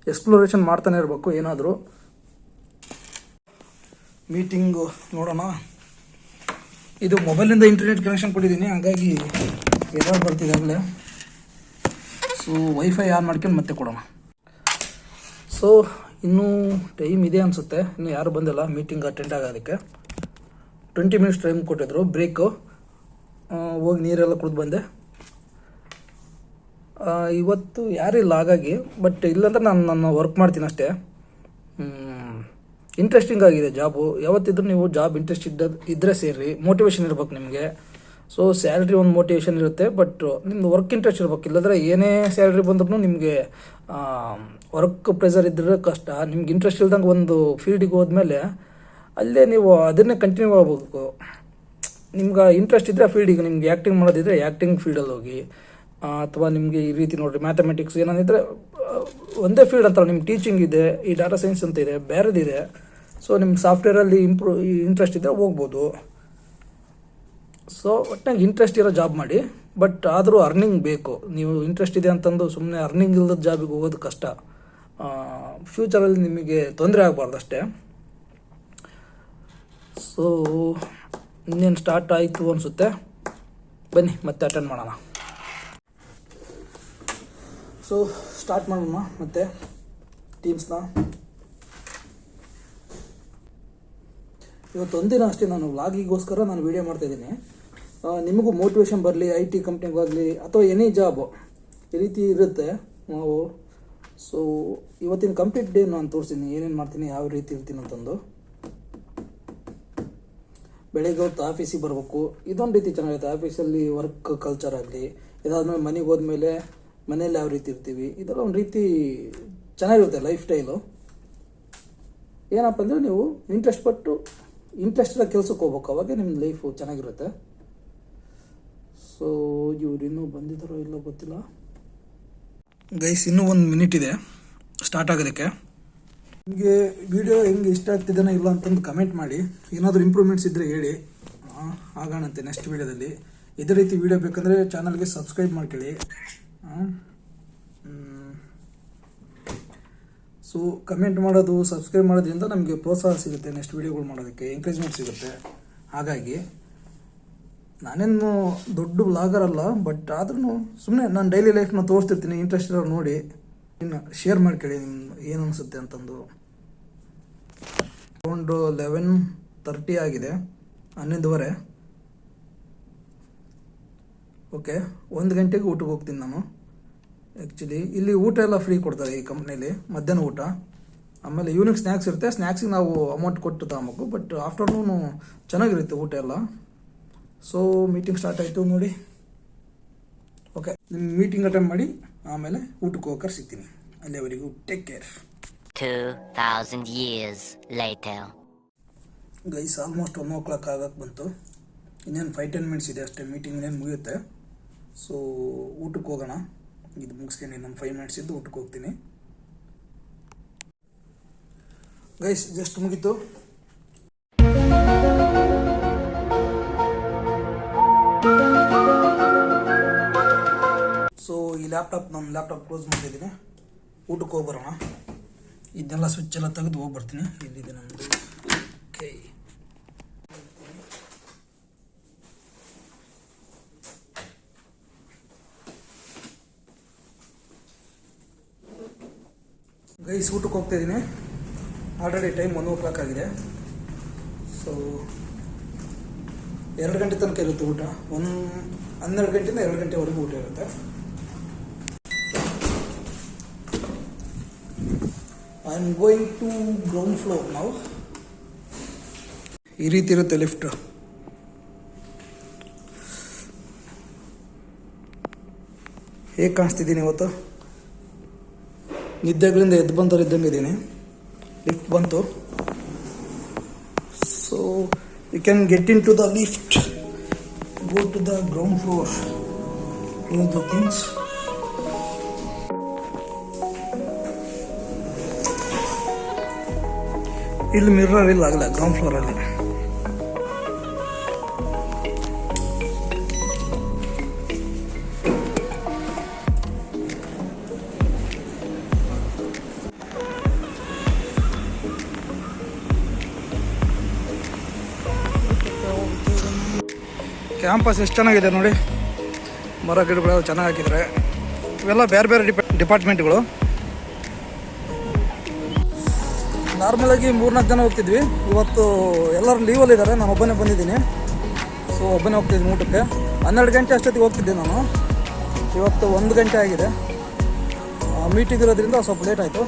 ಎಕ್ಸ್ಪ್ಲೋರೇಷನ್ ಮಾಡ್ತಾನೆ ಇರಬೇಕು ಏನಾದರೂ. ಮೀಟಿಂಗು ನೋಡೋಣ. ಇದು ಮೊಬೈಲಿಂದ ಇಂಟರ್ನೆಟ್ ಕನೆಕ್ಷನ್ ಕೊಟ್ಟಿದ್ದೀನಿ, ಹಾಗಾಗಿ ಎರರ್ ಬರ್ತಿದೆ ಆಗಲೇ. ಸೊ ವೈಫೈ ಆನ್ ಮಾಡ್ಕೊಂಡು ಮತ್ತೆ ಕೊಡೋಣ. ಸೊ ಇನ್ನೂ ಟೈಮ್ ಇದೆ ಅನಿಸುತ್ತೆ, ಇನ್ನೂ ಯಾರು ಬಂದಿಲ್ಲ ಮೀಟಿಂಗ್ ಅಟೆಂಡ್ ಆಗೋದಕ್ಕೆ. 20 ಮಿನಿಟ್ಸ್ ಟೈಮ್ ಕೊಟ್ಟಿದ್ರು ಬ್ರೇಕು. ಹೋಗಿ ನೀರೆಲ್ಲ ಕುಡಿದು ಬಂದೆ. ಇವತ್ತು ಯಾರಿಲ್ಲ ಹಾಗಾಗಿ, ಬಟ್ ಇಲ್ಲಾಂದ್ರೆ ನಾನು ವರ್ಕ್ ಮಾಡ್ತೀನಿ ಅಷ್ಟೇ. ಇಂಟ್ರೆಸ್ಟಿಂಗ್ ಆಗಿದೆ ಜಾಬು. ಯಾವತ್ತಿದ್ರೂ ನೀವು ಜಾಬ್ ಇಂಟ್ರೆಸ್ಟ್ ಇದ್ದರೆ ಸೇರಿ, ಮೋಟಿವೇಶನ್ ಇರ್ಬೇಕು ನಿಮಗೆ. ಸೊ ಸ್ಯಾಲ್ರಿ ಒಂದು ಮೋಟಿವೇಶನ್ ಇರುತ್ತೆ, ಬಟ್ ನಿಮ್ದು ವರ್ಕ್ ಇಂಟ್ರೆಸ್ಟ್ ಇರ್ಬೇಕು. ಇಲ್ಲಾಂದರೆ ಏನೇ ಸ್ಯಾಲ್ರಿ ಬಂದ್ರೂ ನಿಮಗೆ ವರ್ಕ್ ಪ್ರೆಷರ್ ಇದ್ದರೆ ಕಷ್ಟ. ನಿಮ್ಗೆ ಇಂಟ್ರೆಸ್ಟ್ ಇಲ್ದಂಗೆ ಒಂದು ಫೀಲ್ಡಿಗೆ ಹೋದ್ಮೇಲೆ ಅಲ್ಲೇ ನೀವು ಅದನ್ನೇ ಕಂಟಿನ್ಯೂ ಆಗಬೇಕು. ನಿಮ್ಗೆ ಇಂಟ್ರೆಸ್ಟ್ ಇದ್ದರೆ ಆ ಫೀಲ್ಡಿಗೆ, ನಿಮ್ಗೆ ಆ್ಯಕ್ಟಿಂಗ್ ಮಾಡೋದಿದ್ರೆ ಆ್ಯಕ್ಟಿಂಗ್ ಫೀಲ್ಡಲ್ಲಿ ಹೋಗಿ. ಅಥವಾ ನಿಮಗೆ ಈ ರೀತಿ ನೋಡಿರಿ, ಮ್ಯಾಥಮೆಟಿಕ್ಸ್ ಏನಾದಿದ್ರೆ ಒಂದೇ ಫೀಲ್ಡ್ ಅಂತಲ್ಲ. ನಿಮ್ಮ ಟೀಚಿಂಗ್ ಇದೆ, ಈ ಡಾಟಾ ಸೈನ್ಸ್ ಅಂತ ಇದೆ, ಬೇರೆದಿದೆ. ಸೊ ನಿಮ್ಗೆ ಸಾಫ್ಟ್ವೇರಲ್ಲಿ ಇಂಟ್ರೆಸ್ಟ್ ಇದ್ದರೆ ಹೋಗ್ಬೋದು. ಸೊ ಒಟ್ಟಾಗಿ ಇಂಟ್ರೆಸ್ಟ್ ಇರೋ ಜಾಬ್ ಮಾಡಿ, ಬಟ್ ಆದರೂ ಅರ್ನಿಂಗ್ ಬೇಕು. ನೀವು ಇಂಟ್ರೆಸ್ಟ್ ಇದೆ ಅಂತಂದು ಸುಮ್ಮನೆ ಅರ್ನಿಂಗ್ ಇಲ್ಲದ ಜಾಬಿಗೆ ಹೋಗೋದು ಕಷ್ಟ. ಫ್ಯೂಚರಲ್ಲಿ ನಿಮಗೆ ತೊಂದರೆ ಆಗಬಾರ್ದು ಅಷ್ಟೇ. ಸೊ ಇನ್ನೇನು ಸ್ಟಾರ್ಟ್ ಆಯಿತು ಅನಿಸುತ್ತೆ. ಬನ್ನಿ ಮತ್ತೆ ಅಟೆಂಡ್ ಮಾಡೋಣ. ಸೊ ಸ್ಟಾರ್ಟ್ ಮಾಡೋಣ ಮತ್ತೆ ಟೀಮ್ಸ್ನ. ಇವತ್ತು ಒಂದಿನ ಅಷ್ಟೇ, ನಾನು ವ್ಲಾಗಿಗೋಸ್ಕರ ನಾನು ವೀಡಿಯೋ ಮಾಡ್ತಾಯಿದ್ದೀನಿ. ನಿಮಗೂ ಮೋಟಿವೇಶನ್ ಬರಲಿ, IT ಕಂಪ್ನಿಗಾಗಲಿ ಅಥವಾ ಎನಿ ಜಾಬು ಈ ರೀತಿ ಇರುತ್ತೆ ನಾವು. ಸೊ ಇವತ್ತಿನ ಕಂಪ್ಲೀಟ್ ಡೇ ನಾನು ತೋರಿಸ್ತೀನಿ, ಏನೇನು ಮಾಡ್ತೀನಿ, ಯಾವ ರೀತಿ ಇರ್ತೀನಿ ಅಂತಂದು. ಬೆಳಗ್ಗೆ ಹೊತ್ತು ಆಫೀಸಿಗೆ ಬರಬೇಕು, ಇದೊಂದು ರೀತಿ ಚೆನ್ನಾಗಿರುತ್ತೆ. ಆಫೀಸಲ್ಲಿ ವರ್ಕ್ ಕಲ್ಚರ್ ಆಗಲಿ, ಇದಾದ್ಮೇಲೆ ಮನೆಗೆ ಹೋದ್ಮೇಲೆ ಮನೇಲಿ ಯಾವ ರೀತಿ ಇರ್ತೀವಿ, ಇದೆಲ್ಲ ಒಂದು ರೀತಿ ಚೆನ್ನಾಗಿರುತ್ತೆ ಲೈಫ್ ಸ್ಟೈಲು. ಏನಪ್ಪ ಅಂದರೆ ನೀವು ಇಂಟ್ರೆಸ್ಟ್ ಇರೋ ಕೆಲ್ಸಕ್ಕೆ ಹೋಗ್ಬೇಕು, ಅವಾಗ ನಿಮ್ಮ ಲೈಫು ಚೆನ್ನಾಗಿರುತ್ತೆ. ಸೊ ಇವ್ರು ಇನ್ನೂ ಬಂದಿದ್ದಾರೋ ಇಲ್ಲೋ ಗೊತ್ತಿಲ್ಲ ಗೈಸ್. ಇನ್ನೂ 1 ಮಿನಿಟ್ ಇದೆ ಸ್ಟಾರ್ಟ್ ಆಗೋದಕ್ಕೆ. ನಿಮಗೆ ವಿಡಿಯೋ ಹೆಂಗೆ ಇಷ್ಟ ಆಗ್ತಿದ್ದೇನೋ ಇಲ್ಲ ಅಂತಂದು ಕಮೆಂಟ್ ಮಾಡಿ. ಏನಾದರೂ ಇಂಪ್ರೂವ್ಮೆಂಟ್ಸ್ ಇದ್ದರೆ ಹೇಳಿ. ಆಗೋಣಂತೆ ನೆಕ್ಸ್ಟ್ ವೀಡಿಯೋದಲ್ಲಿ. ಇದೇ ರೀತಿ ವೀಡಿಯೋ ಬೇಕಂದರೆ ಚಾನಲ್ಗೆ ಸಬ್ಸ್ಕ್ರೈಬ್ ಮಾಡ್ಕೊಳ್ಳಿ. ಸೊ ಕಮೆಂಟ್ ಮಾಡೋದು, ಸಬ್ಸ್ಕ್ರೈಬ್ ಮಾಡೋದ್ರಿಂದ ನಮಗೆ ಪ್ರೋತ್ಸಾಹ ಸಿಗುತ್ತೆ, ನೆಕ್ಸ್ಟ್ ವೀಡಿಯೋಗಳು ಮಾಡೋದಕ್ಕೆ ಎಂಕರೇಜ್ಮೆಂಟ್ ಸಿಗುತ್ತೆ. ಹಾಗಾಗಿ ನಾನೇನು ದೊಡ್ಡ ಬ್ಲಾಗರ್ ಅಲ್ಲ, ಬಟ್ ಆದ್ರೂ ಸುಮ್ಮನೆ ನಾನು ಡೈಲಿ ಲೈಫ್ನ ತೋರಿಸ್ತಿರ್ತೀನಿ. ಇಂಟ್ರೆಸ್ಟ್ ಇರೋರು ನೋಡಿ, ಇನ್ನು ಶೇರ್ ಮಾಡ್ಕೊಳ್ಳಿ ನಿಮ್ಮ ಏನು ಅನಿಸುತ್ತೆ ಅಂತಂದು. ಅರೌಂಡ್ 11:30 ಆಗಿದೆ, 11:30. ಓಕೆ, 1 ಗಂಟೆಗೆ ಊಟಕ್ಕೆ ಹೋಗ್ತೀನಿ ನಾನು. ಆ್ಯಕ್ಚುಲಿ ಇಲ್ಲಿ ಊಟ ಎಲ್ಲ ಫ್ರೀ ಕೊಡ್ತಾರೆ ಈ ಕಂಪ್ನಿಯಲ್ಲಿ, ಮಧ್ಯಾಹ್ನ ಊಟ. ಆಮೇಲೆ ಈವ್ನಿಂಗ್ ಸ್ನ್ಯಾಕ್ಸ್ ಇರುತ್ತೆ, ಸ್ನ್ಯಾಕ್ಸಿಗೆ ನಾವು ಅಮೌಂಟ್ ಕೊಟ್ಟು ತಗೊಬೇಕು. ಬಟ್ ಆಫ್ಟರ್ನೂನು ಚೆನ್ನಾಗಿರುತ್ತೆ ಊಟ ಎಲ್ಲ. ಸೊ ಮೀಟಿಂಗ್ ಸ್ಟಾರ್ಟ್ ಆಯಿತು ನೋಡಿ. ಓಕೆ, ನಿಮ್ಮ ಮೀಟಿಂಗ್ ಅಟೆಂಡ್ ಮಾಡಿ ಆಮೇಲೆ ಊಟಕ್ಕೆ ಹೋಗೋಕೆ ಸಿಗ್ತೀನಿ. ಅಲ್ಲಿವರೆಗೂ take care. 2000 years later. Guys, almost 1 o'clock ಆಗಕ್ಕೆ ಬಂತು. ಇನ್ನೇನು 5-10 ಮಿನಿಟ್ಸ್ ಇದೆ ಅಷ್ಟೇ, ಮೀಟಿಂಗ್ ಇನ್ನೇನು ಮುಗಿಯುತ್ತೆ. ಸೊ ಊಟಕ್ಕೆ ಹೋಗೋಣ. ಇದು ಮುಗಿಸ್ಕೊಂಡು ಇನ್ನೊಂದು 5 ಮಿನಿಟ್ಸ್ ಇದ್ದು ಊಟಕ್ಕೆ ಹೋಗ್ತೀನಿ. ಗೈಸ್, ಜಸ್ಟ್ ಮುಗೀತು. ಸೊ ಈ ನಮ್ಮ ಲ್ಯಾಪ್ಟಾಪ್ ಕ್ಲೋಸ್ ಮಾಡಿದ್ದೀನಿ. ಊಟಕ್ಕೆ ಹೋಗಿ ಬರೋಣ. ಇದನ್ನೆಲ್ಲ ಸ್ವಿಚ್ ಎಲ್ಲ ತೆಗೆದು ಹೋಗಿ ಬರ್ತೀನಿ. ಇಲ್ಲಿದೆ ನಮ್ಮದು. ಓಕೆ, ಗೈಸ್, ಊಟಕ್ಕೆ ಹೋಗ್ತಾ ಇದ್ದೀನಿ. ಆಲ್ರೆಡಿ ಟೈಮ್ 1 o'clock ಆಗಿದೆ. ಸೊ 2 ಗಂಟೆ ತನಕ ಇರುತ್ತೆ ಊಟ. 12 ಗಂಟೆಯಿಂದ 2 ಗಂಟೆವರೆಗೂ ಊಟ ಇರುತ್ತೆ. I am going to ground floor ನಾವು. ಈ ರೀತಿ ಇರುತ್ತೆ ಲಿಫ್ಟ್. ಹೇಗೆ ಕಾಣಿಸ್ತಿದ್ದೀನಿ ಇವತ್ತು? ನಿದ್ದೆಗಳಿಂದ ಎದ್ದು ಬಂದವರು ಇದ್ದಂಗೆ ಇದ್ದೀನಿ. ಲಿಫ್ಟ್ ಬಂತು. So you can get in to the lift, go to the ground floor, use the things. ಇಲ್ಲಿ ಮಿರ್ರರ್ ಇಲ್ಲ ಆಗಲ್ಲ ಗ್ರೌಂಡ್ ಫ್ಲೋರಲ್ಲಿ. ಕ್ಯಾಂಪಸ್ ಎಷ್ಟು ಚೆನ್ನಾಗಿದೆ ನೋಡಿ. ಮರ ಗಿಡಗಳು ಚೆನ್ನಾಗಿ ಹಾಕಿದ್ದಾರೆ. ಇವೆಲ್ಲ ಬೇರೆ ಬೇರೆ ಡಿಪಾರ್ಟ್ಮೆಂಟ್ಗಳು. ನಾರ್ಮಲಾಗಿ 3-4 ಜನ ಹೋಗ್ತಿದ್ವಿ. ಇವತ್ತು ಎಲ್ಲರೂ ಲೀವಲ್ಲಿದ್ದಾರೆ, ನಾನು ಒಬ್ಬನೇ ಬಂದಿದ್ದೀನಿ. ಸೊ ಒಬ್ಬನೇ ಹೋಗ್ತಿದ್ದೀನಿ ಊಟಕ್ಕೆ. 12 ಗಂಟೆ ಅಷ್ಟೊತ್ತಿಗೆ ಹೋಗ್ತಿದ್ದೆ ನಾನು. ಇವತ್ತು 1 ಗಂಟೆ ಆಗಿದೆ. ಮೀಟಿಂಗ್ ಇರೋದ್ರಿಂದ ಸ್ವಲ್ಪ ಲೇಟ್ ಆಯಿತು.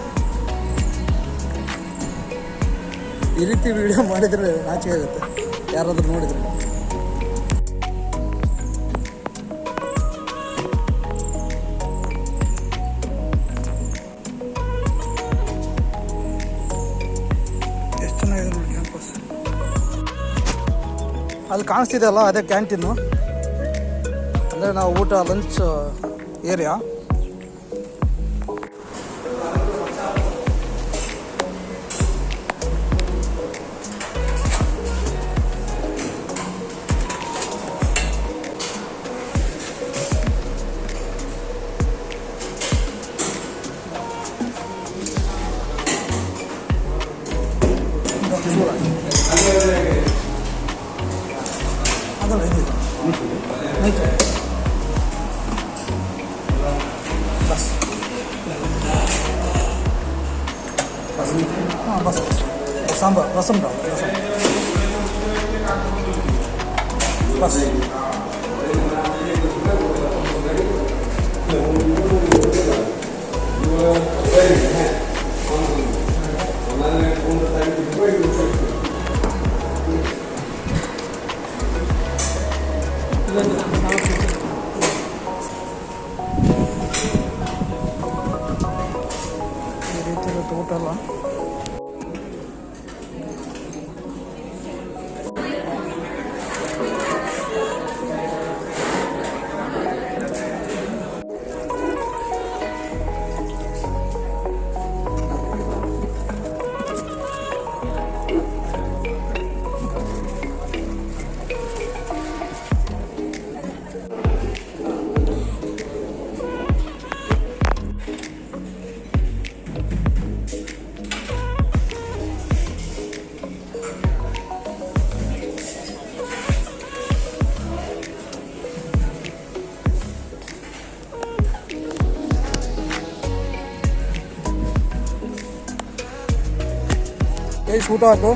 ಈ ರೀತಿ ವಿಡಿಯೋ ಮಾಡಿದರೆ ನಾಚಿಕೆ ಆಗುತ್ತೆ ಯಾರಾದರೂ ನೋಡಿದರೆ. ಕ್ಯಾಂಪಸ್ ಅಲ್ಲಿ ಕಾಣಿಸ್ತಿದೆ ಅಲ್ಲ, ಅದೇ ಕ್ಯಾಂಟೀನು. ಅಂದರೆ ನಾವು ಊಟ ಲಂಚ್ ಏರಿಯಾ. ಅದಲ್ಲ ಇದು ಬಸ್ ಹಾಂ ಬಸ್ ಸಾಂಬಾರ್ ರಸಮ್ ರಸಮ್ ಬಸ್. ಈ ರೀತಿ ಇರುತ್ತೆ ಊಟ ಎಲ್ಲ. ಗೈಸ್ ಊಟ ಆಯಿತು.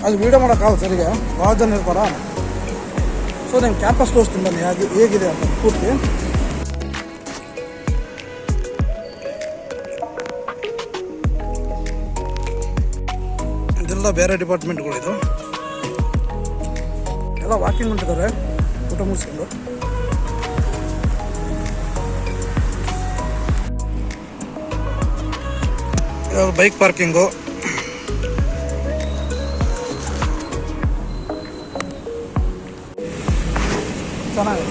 ಅಲ್ಲಿ ವೀಡಿಯೋ ಮಾಡೋಕ್ಕಾಗಲ್ಲ ಸರಿಗೆ, ಭಾಳ ಜನ ಇರ್ತಾರ. ಸೊ ನಿಮ್ಮ ಕ್ಯಾಂಪಸ್ ತೋರಿಸ್ತೀನಿ ಬನ್ನಿ ಹೇಗಿದೆ ಅಂತ ಪೂರ್ತಿ. ಇದೆಲ್ಲ ಬೇರೆ ಡಿಪಾರ್ಟ್ಮೆಂಟ್ಗಳಿದು, ಎಲ್ಲ ವಾಕಿಂಗ್ ಹೊಂಟಿದ್ದಾರೆ ಊಟ ಮುಗಿಸ್ಕೊಂಡು. ಬೈಕ್ ಪಾರ್ಕಿಂಗು, ಚೆನ್ನಾಗಿದೆ.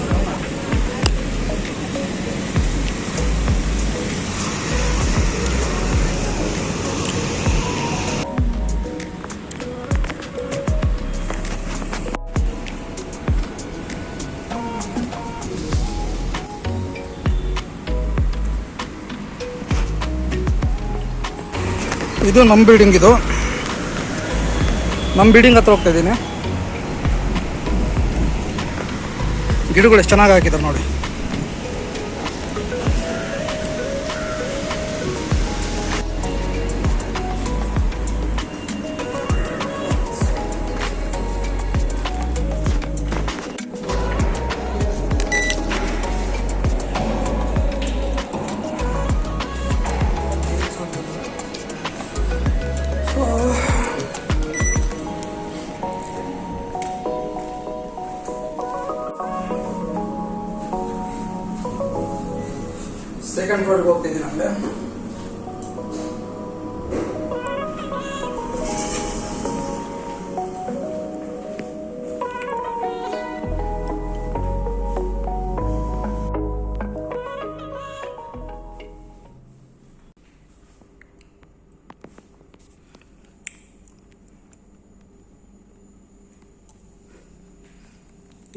ಇದು ನಮ್ಮ ಬಿಲ್ಡಿಂಗ್, ಇದು ನಮ್ಮ ಬಿಲ್ಡಿಂಗ್ ಹತ್ರ ಹೋಗ್ತಾ ಇದ್ದೀನಿ. ಗಿಡಗಳು ಎಷ್ಟು ಚೆನ್ನಾಗಿ ಹಾಕಿದ್ದಾರೆ ನೋಡಿ. ಸೆಕೆಂಡ್ ಫ್ಲೋರ್ಗೆ ಹೋಗ್ತಿದ್ದೀನಿ ಅಂದರೆ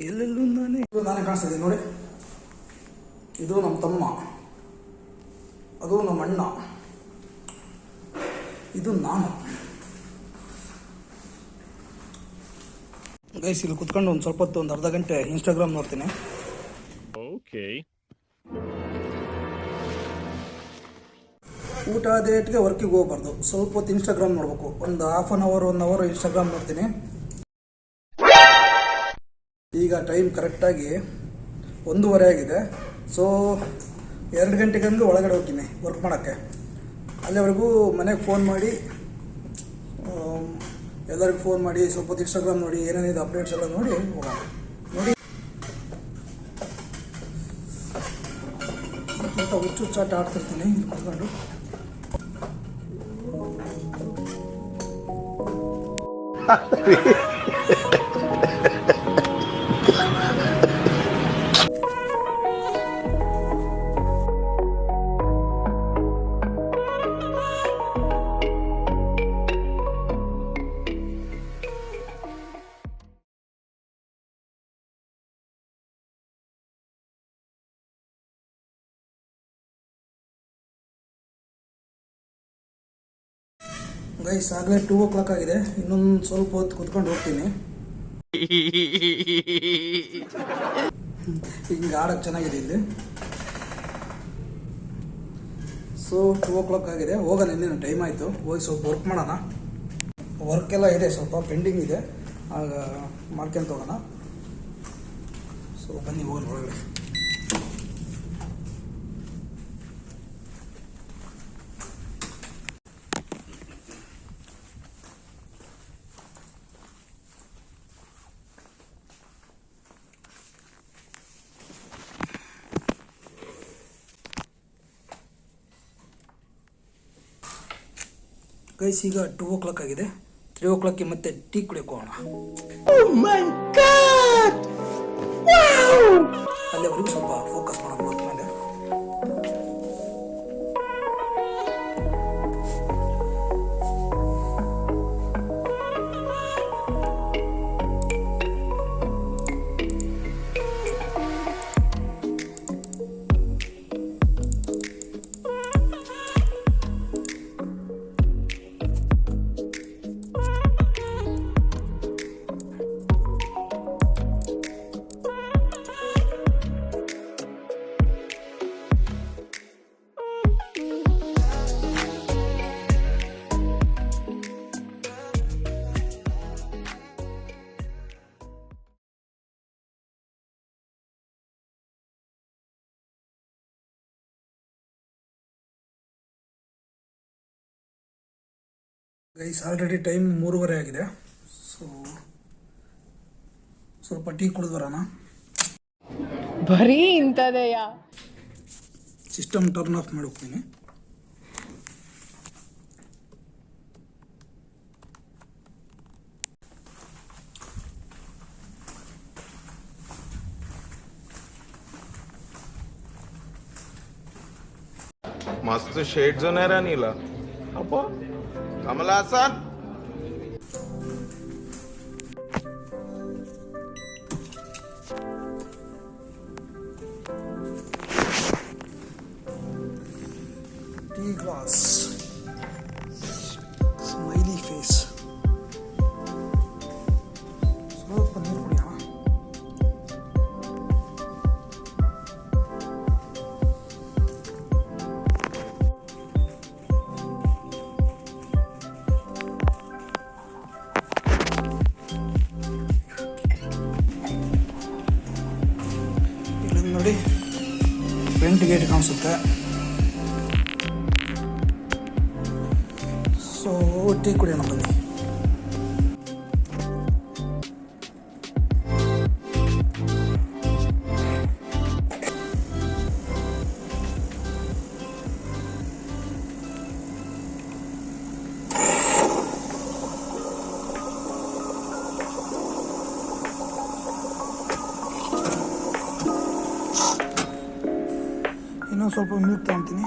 ಎಲ್ಲೆಲ್ಲೂ ನಾನೇ ಕಾಣಿಸ್ತಿದ್ದೀನಿ ನೋಡಿ. ಇದು ನಮ್ಮ ತಮ್ಮ, ಅದು ನಮ್ಮ ಅಣ್ಣ, ಇದು ನಾನು. ಗೈಸ್ ಇಲ್ಲಿ ಕುತ್ಕೊಂಡು ಒಂದು ಸ್ವಲ್ಪ ಹೊತ್ತು, ಒಂದು ಅರ್ಧ ಗಂಟೆ ಇನ್ಸ್ಟಾಗ್ರಾಮ್ ನೋಡ್ತೀನಿ. ಊಟ ಡೇಟ್ಗೆ ವರ್ಕಿಗೆ ಹೋಗ್ಬಾರ್ದು, ಸ್ವಲ್ಪ ಹೊತ್ತು ಇನ್ಸ್ಟಾಗ್ರಾಮ್ ನೋಡ್ಬೇಕು. ಒಂದು half an hour 1 hour Instagram ನೋಡ್ತೀನಿ. ಈಗ ಟೈಮ್ ಕರೆಕ್ಟಾಗಿ 1:30 ಆಗಿದೆ. ಸೊ 2 ಗಂಟೆಗಂಗೆ ಒಳಗಡೆ ಹೋಗ್ತೀನಿ ವರ್ಕ್ ಮಾಡೋಕ್ಕೆ. ಅಲ್ಲಿವರೆಗೂ ಮನೆಗೆ ಫೋನ್ ಮಾಡಿ, ಎಲ್ಲರಿಗೂ ಫೋನ್ ಮಾಡಿ ಸ್ವಲ್ಪ ಹೊತ್ತು ಇನ್ಸ್ಟಾಗ್ರಾಮ್ ನೋಡಿ, ಏನೇನಿದೆ ಅಪ್ಡೇಟ್ಸ್ ಎಲ್ಲ ನೋಡಿ ಹೋಗೋಣ. ನೋಡಿ ಅಂತ ಹುಚ್ಚಾಟ ಆಡ್ತಿರ್ತೀನಿ ಕುತ್ಕೊಂಡು. ಗೈಸ್ ಆಗಲೇ 2 o'clock ಆಗಿದೆ. ಇನ್ನೊಂದು ಸ್ವಲ್ಪ ಹೊತ್ತು ಕುತ್ಕೊಂಡು ಹೋಗ್ತೀನಿ. ಹಿಂಗೆ ಆಡೋಕ್ಕೆ ಚೆನ್ನಾಗಿದೆ ಇಲ್ಲಿ. ಸೊ 2 o'clock ಆಗಿದೆ, ಹೋಗೋಣ. ಇನ್ನೇನು ಟೈಮ್ ಆಯಿತು, ಹೋಗಿ ಸ್ವಲ್ಪ ವರ್ಕ್ ಮಾಡೋಣ. ವರ್ಕೆಲ್ಲ ಇದೆ, ಸ್ವಲ್ಪ ಪೆಂಡಿಂಗ್ ಇದೆ, ಆಗ ಮಾಡ್ಕೊಂತ ಹೋಗೋಣ. ಸೊ ಬನ್ನಿ ಹೋಗೋಣ ಒಳಗಡೆ. ಗೈಸ್ ಈಗ 2 o'clock ಆಗಿದೆ. 3 o'clockಗೆ ಮತ್ತೆ ಟೀ ಕುಡಿಯೋಕೆ ಹೋಗೋಣ. ಅಲ್ಲಿವರೆಗೂ ಸ್ವಲ್ಪ ಫೋಕಸ್ ಮಾಡೋಣ ವರ್ಕ್ ಮೇಲೆ. ಗೈಸ್ ಆಲ್ರೆಡಿ ಟೈಮ್ 3:30 ಆಗಿದೆ. ಸೊ ಸ್ವಲ್ಪ ಟೀ ಕುಡಿದು ಬರೋಣ. ಬರೀ ಇಂಥದೆಯಾ? ಸಿಸ್ಟಮ್ ಟರ್ನ್ ಆಫ್ ಮಾಡಿ ಹೋಗ್ತೀನಿ. मस्त शेड जो नाही राणीला अप्पा कमला हसन ಟೀ ಗ್ಲಾಸ್, ಸ್ಮೈಲಿ ಫೇಸ್, ಸ್ವಲ್ಪ ನೀರು ಕುಡಿಯೋಣ. ಇಲ್ಲೊಂದು ನೋಡಿ ಫ್ರಂಟ್ ಗೇಟ್ ಕಾಣಿಸುತ್ತೆ. ಸೊ ಟೀ ಕುಡಿಯೋಣ ಬನ್ನಿ. ಇನ್ನೂ ಸ್ವಲ್ಪ ಮಿಲ್ಕ್ ತಗೊತೀನಿ.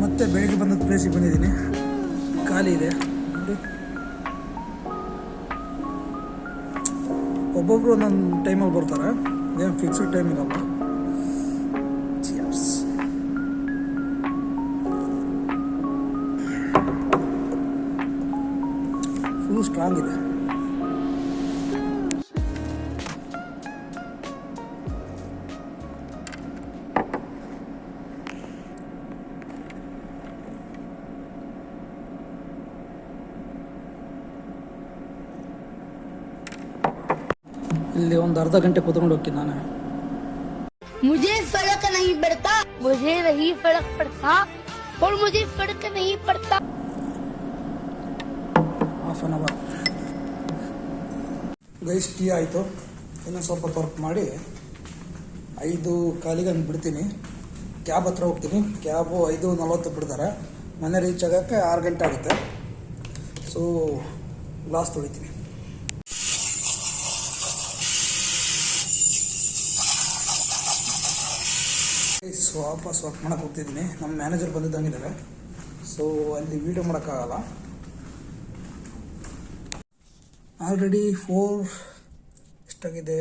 ಮತ್ತೆ ಬೆಳಿಗ್ಗೆ ಬಂದ ಪ್ಲೇಸಿಗೆ ಬಂದಿದ್ದೀನಿ. ಖಾಲಿ ಇದೆ ನೋಡಿ. ಒಬ್ಬೊಬ್ರು ಒಂದೊಂದು ಟೈಮಲ್ಲಿ ಬರ್ತಾರೆ, ಇದೇನು ಫಿಕ್ಸ್ಡ್ ಟೈಮ್ ಇರಲ್ಲ. ಫುಲ್ ಸ್ಟ್ರಾಂಗ್ ಇದೆ. ಇಲ್ಲಿ ಒಂದು ಅರ್ಧ ಗಂಟೆ ಕೂತ್ಕೊಂಡು ಹೋಗ್ತೀನಿ ನಾನು. मुझे फर्क नहीं पड़ता, मुझे नहीं फर्क पड़ता और मुझे फर्क नहीं पड़ता. Half an hour guys tea ಆಯಿತು. ಇನ್ನೂ ಸ್ವಲ್ಪ ವರ್ಕ್ ಮಾಡಿ 5:15 ಹಂಗೆ ಬಿಡ್ತೀನಿ. ಕ್ಯಾಬ್ ಹತ್ರ ಹೋಗ್ತೀನಿ. ಕ್ಯಾಬು 5:40 ಬಿಡ್ತಾರೆ. ಮನೆ ರೀಚ್ ಆಗೋಕ್ಕೆ 6 ಗಂಟೆ ಆಗುತ್ತೆ. ಸೊ ಗ್ಲಾಸ್ ತೊಳಿತೀನಿ. ವಾಪಸ್ ವರ್ಕ್ ಮಾಡೋಕ್ಕೆ ಹೋಗ್ತಿದ್ದೀನಿ. ನಮ್ಮ ಮ್ಯಾನೇಜರ್ ಬಂದಿದ್ದಂಗಿದ್ದಾರೆ. ಸೊ ಅಲ್ಲಿ ವೀಡಿಯೋ ಮಾಡೋಕ್ಕಾಗಲ್ಲ. ಆಲ್ರೆಡಿ 4 ಎಷ್ಟಾಗಿದೆ,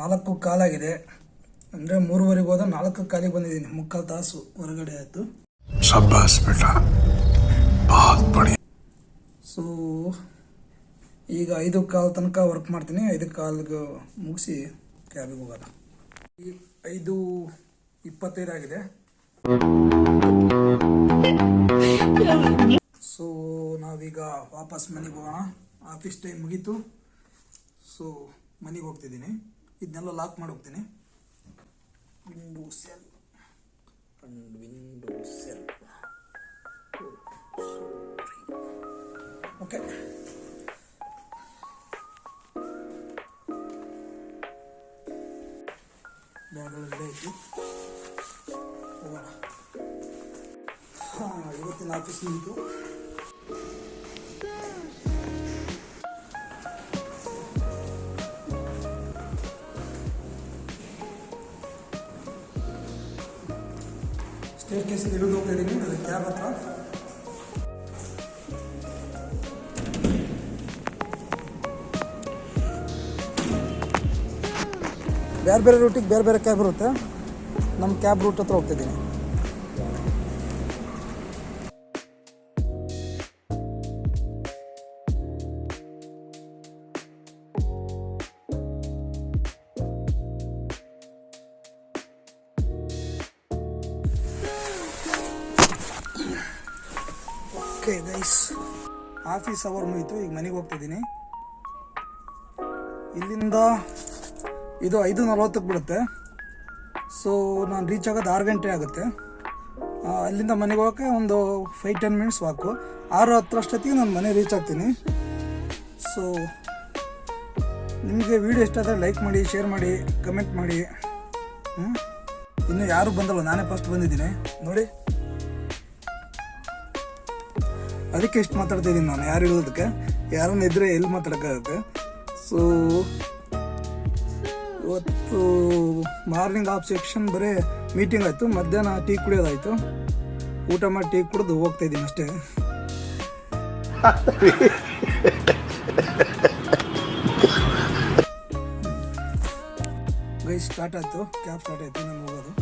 4:15 ಆಗಿದೆ. ಅಂದರೆ 3:15 ಹೋದ 4:15 ಬಂದಿದ್ದೀನಿ. 3/4 ತಾಸು ಹೊರಗಡೆ ಆಯಿತು. शाबाश बेटा, बहुत बढ़िया. ಸೊ ಈಗ 5:15 ತನಕ ವರ್ಕ್ ಮಾಡ್ತೀನಿ. 5:15 ಮುಗಿಸಿ ಕ್ಯಾಬಿಗೆ ಹೋಗೋಣ. 5:25 ಆಗಿದೆ. ಸೊ ನಾವೀಗ ವಾಪಸ್ ಮನೆಗೆ ಹೋಗೋಣ. ಆಫೀಸ್ ಟೈಮ್ ಮುಗೀತು. ಸೊ ಮನೆಗೆ ಹೋಗ್ತಿದ್ದೀನಿ. ಇದನ್ನೆಲ್ಲ ಲಾಕ್ ಮಾಡಿ ಹೋಗ್ತೀನಿ. Window sill and window sill. Okay, ಬ್ಯಾಗ್ಗಳೆಲ್ಲ ಐತಿ. ಹೋಗೋಣ. ಇವತ್ತಿನ ಆಫೀಸ್ ನಿಂತು ಸ್ಟೇರ್ ಕೇಸಲ್ಲಿ ಇಳಿದು ಹೋಗ್ತಾ ಇದ್ದೀನಿ. ಅದು ಕ್ಯಾಬ್ ಹತ್ರ ಬೇರೆ ಬೇರೆ ರೂಟಿಗೆ ಬೇರೆ ಬೇರೆ ಕ್ಯಾಬ್ ಇರುತ್ತೆ. ನಮ್ಮ ಕ್ಯಾಬ್ ರೂಟ್ ಹತ್ರ ಹೋಗ್ತಿದ್ದೀನಿ. ಓಕೆ ಗೈಸ್, ಆಫೀಸ್ ಅವರ್ ಮುಗಿತು. ಈಗ ಮನೆಗೆ ಹೋಗ್ತಿದ್ದೀನಿ. ಇಲ್ಲಿಂದ ಇದು 5:40ಕ್ಕೆ ಬಿಡುತ್ತೆ. ಸೊ ನಾನು ರೀಚ್ ಆಗೋದು 6 ಗಂಟೆ ಆಗುತ್ತೆ. ಅಲ್ಲಿಂದ ಮನೆಗೆ ಹೋಗೋಕ್ಕೆ ಒಂದು 5-10 ಮಿನಿಟ್ಸ್ ವಾಕು. 6:10 ಅಷ್ಟೊತ್ತಿಗೆ ನಾನು ಮನೆ ರೀಚ್ ಆಗ್ತೀನಿ. ಸೊ ನಿಮಗೆ ವಿಡಿಯೋ ಇಷ್ಟ ಆದರೆ ಲೈಕ್ ಮಾಡಿ, ಶೇರ್ ಮಾಡಿ, ಕಮೆಂಟ್ ಮಾಡಿ. ಇನ್ನೂ ಯಾರೂ ಬಂದಲ್ಲ, ನಾನೇ ಫಸ್ಟ್ ಬಂದಿದ್ದೀನಿ ನೋಡಿ. ಅದಕ್ಕೆ ಇಷ್ಟು ಮಾತಾಡ್ತಾ ಇದ್ದೀನಿ ನಾನು. ಯಾರು ಇರೋದಕ್ಕೆ, ಯಾರನ್ನ ಇದ್ದರೆ ಎಲ್ಲಿ ಮಾತಾಡೋಕ್ಕಾಗುತ್ತೆ. ಸೊ ಇವತ್ತು ಮಾರ್ನಿಂಗ್ ಆಫ್ ಸೆಕ್ಷನ್ ಬರೀ ಮೀಟಿಂಗ್ ಆಯಿತು. ಮಧ್ಯಾಹ್ನ ಟೀ ಕುಡಿಯೋದಾಯಿತು. ಊಟ ಮಾಡಿ ಟೀ ಕುಡಿದು ಹೋಗ್ತಾ ಇದ್ದೀನಿ ಅಷ್ಟೇ. ಗೈಸ್ ಸ್ಟಾರ್ಟ್ ಆಯಿತು, ಕ್ಯಾಬ್ ಸ್ಟಾರ್ಟ್ ಆಯಿತು. ನಾನು ಹೋಗೋದು.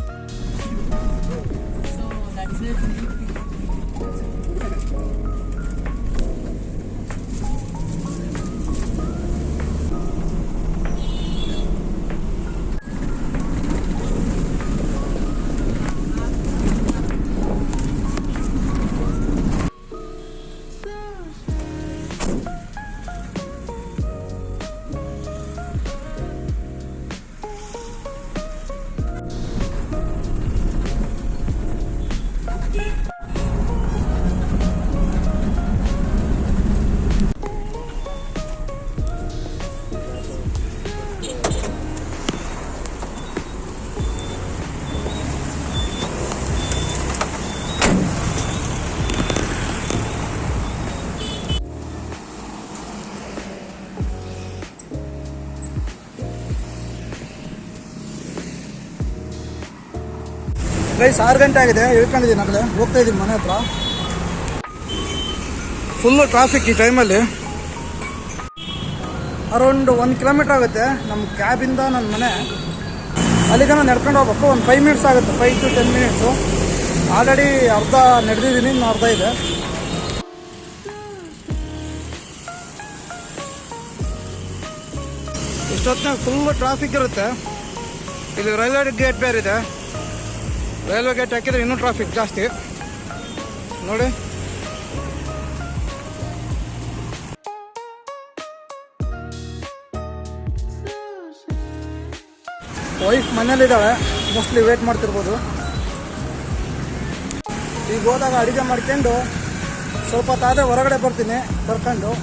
ಗೈಸ್ 6 ಗಂಟೆ ಆಗಿದೆ. ಇಳ್ಕೊಂಡಿದ್ದೀನಿ, ಆಗಲೇ ಹೋಗ್ತಾ ಇದ್ದೀನಿ ಮನೆ ಹತ್ರ. ಫುಲ್ಲು ಟ್ರಾಫಿಕ್ ಈ ಟೈಮಲ್ಲಿ. ಅರೌಂಡ್ 1 ಕಿಲೋಮೀಟ್ರ್ ಆಗುತ್ತೆ ನಮ್ಮ ಕ್ಯಾಬಿಂದ ನನ್ನ ಮನೆ. ಅಲ್ಲಿಗೆ ನಾನು ನಡ್ಕೊಂಡು ಹೋಗ್ಬೇಕು. ಒಂದು 5 ಮಿನಿಟ್ಸ್ ಆಗುತ್ತೆ, 5 to 10 ಮಿನಿಟ್ಸು. ಆಲ್ರೆಡಿ ಅರ್ಧ ನಡೆದಿದ್ದೀನಿ, ಇನ್ನು ಅರ್ಧ ಇದೆ. ಇಷ್ಟೊತ್ತಿನಾಗ ಫುಲ್ಲು ಟ್ರಾಫಿಕ್ ಇರುತ್ತೆ. ಇಲ್ಲಿ ರೈಲ್ವೆ ಗೇಟ್ ಬೇರೆ ಇದೆ. ರೈಲ್ವೆ ಗೇಟ್ ಹಾಕಿದ್ರೆ ಇನ್ನೂ ಟ್ರಾಫಿಕ್ ಜಾಸ್ತಿ ನೋಡಿ. ವೈಫ್ ಮನೇಲಿದ್ದಾಳೆ, ಮೋಸ್ಟ್ಲಿ ವೇಟ್ ಮಾಡ್ತಿರ್ಬೋದು. ಈಗ ಹೋದಾಗ ಅಡುಗೆ ಮಾಡ್ಕೊಂಡು ಸ್ವಲ್ಪ ಹೊತ್ತಾದರೆ ಹೊರಗಡೆ ಬರ್ತೀನಿ ಕರ್ಕೊಂಡು,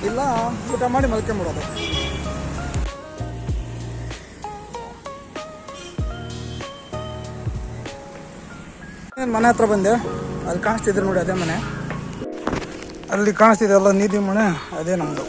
ಇಲ್ಲ ಊಟ ಮಾಡಿ ಮಲ್ಕೊಂಬಿಡೋದು. ಮನೆ ಹತ್ರ ಬಂದೆ. ಅಲ್ಲಿ ಕಾಣಿಸ್ತಿದ್ರು ನೋಡಿ, ಅದೇ ಮನೆ. ಅಲ್ಲಿ ಕಾಣಿಸ್ತಿದೆ ಅಲ್ಲ ನೀತಿ ಮನೆ, ಅದೇ ನಮ್ಮದು.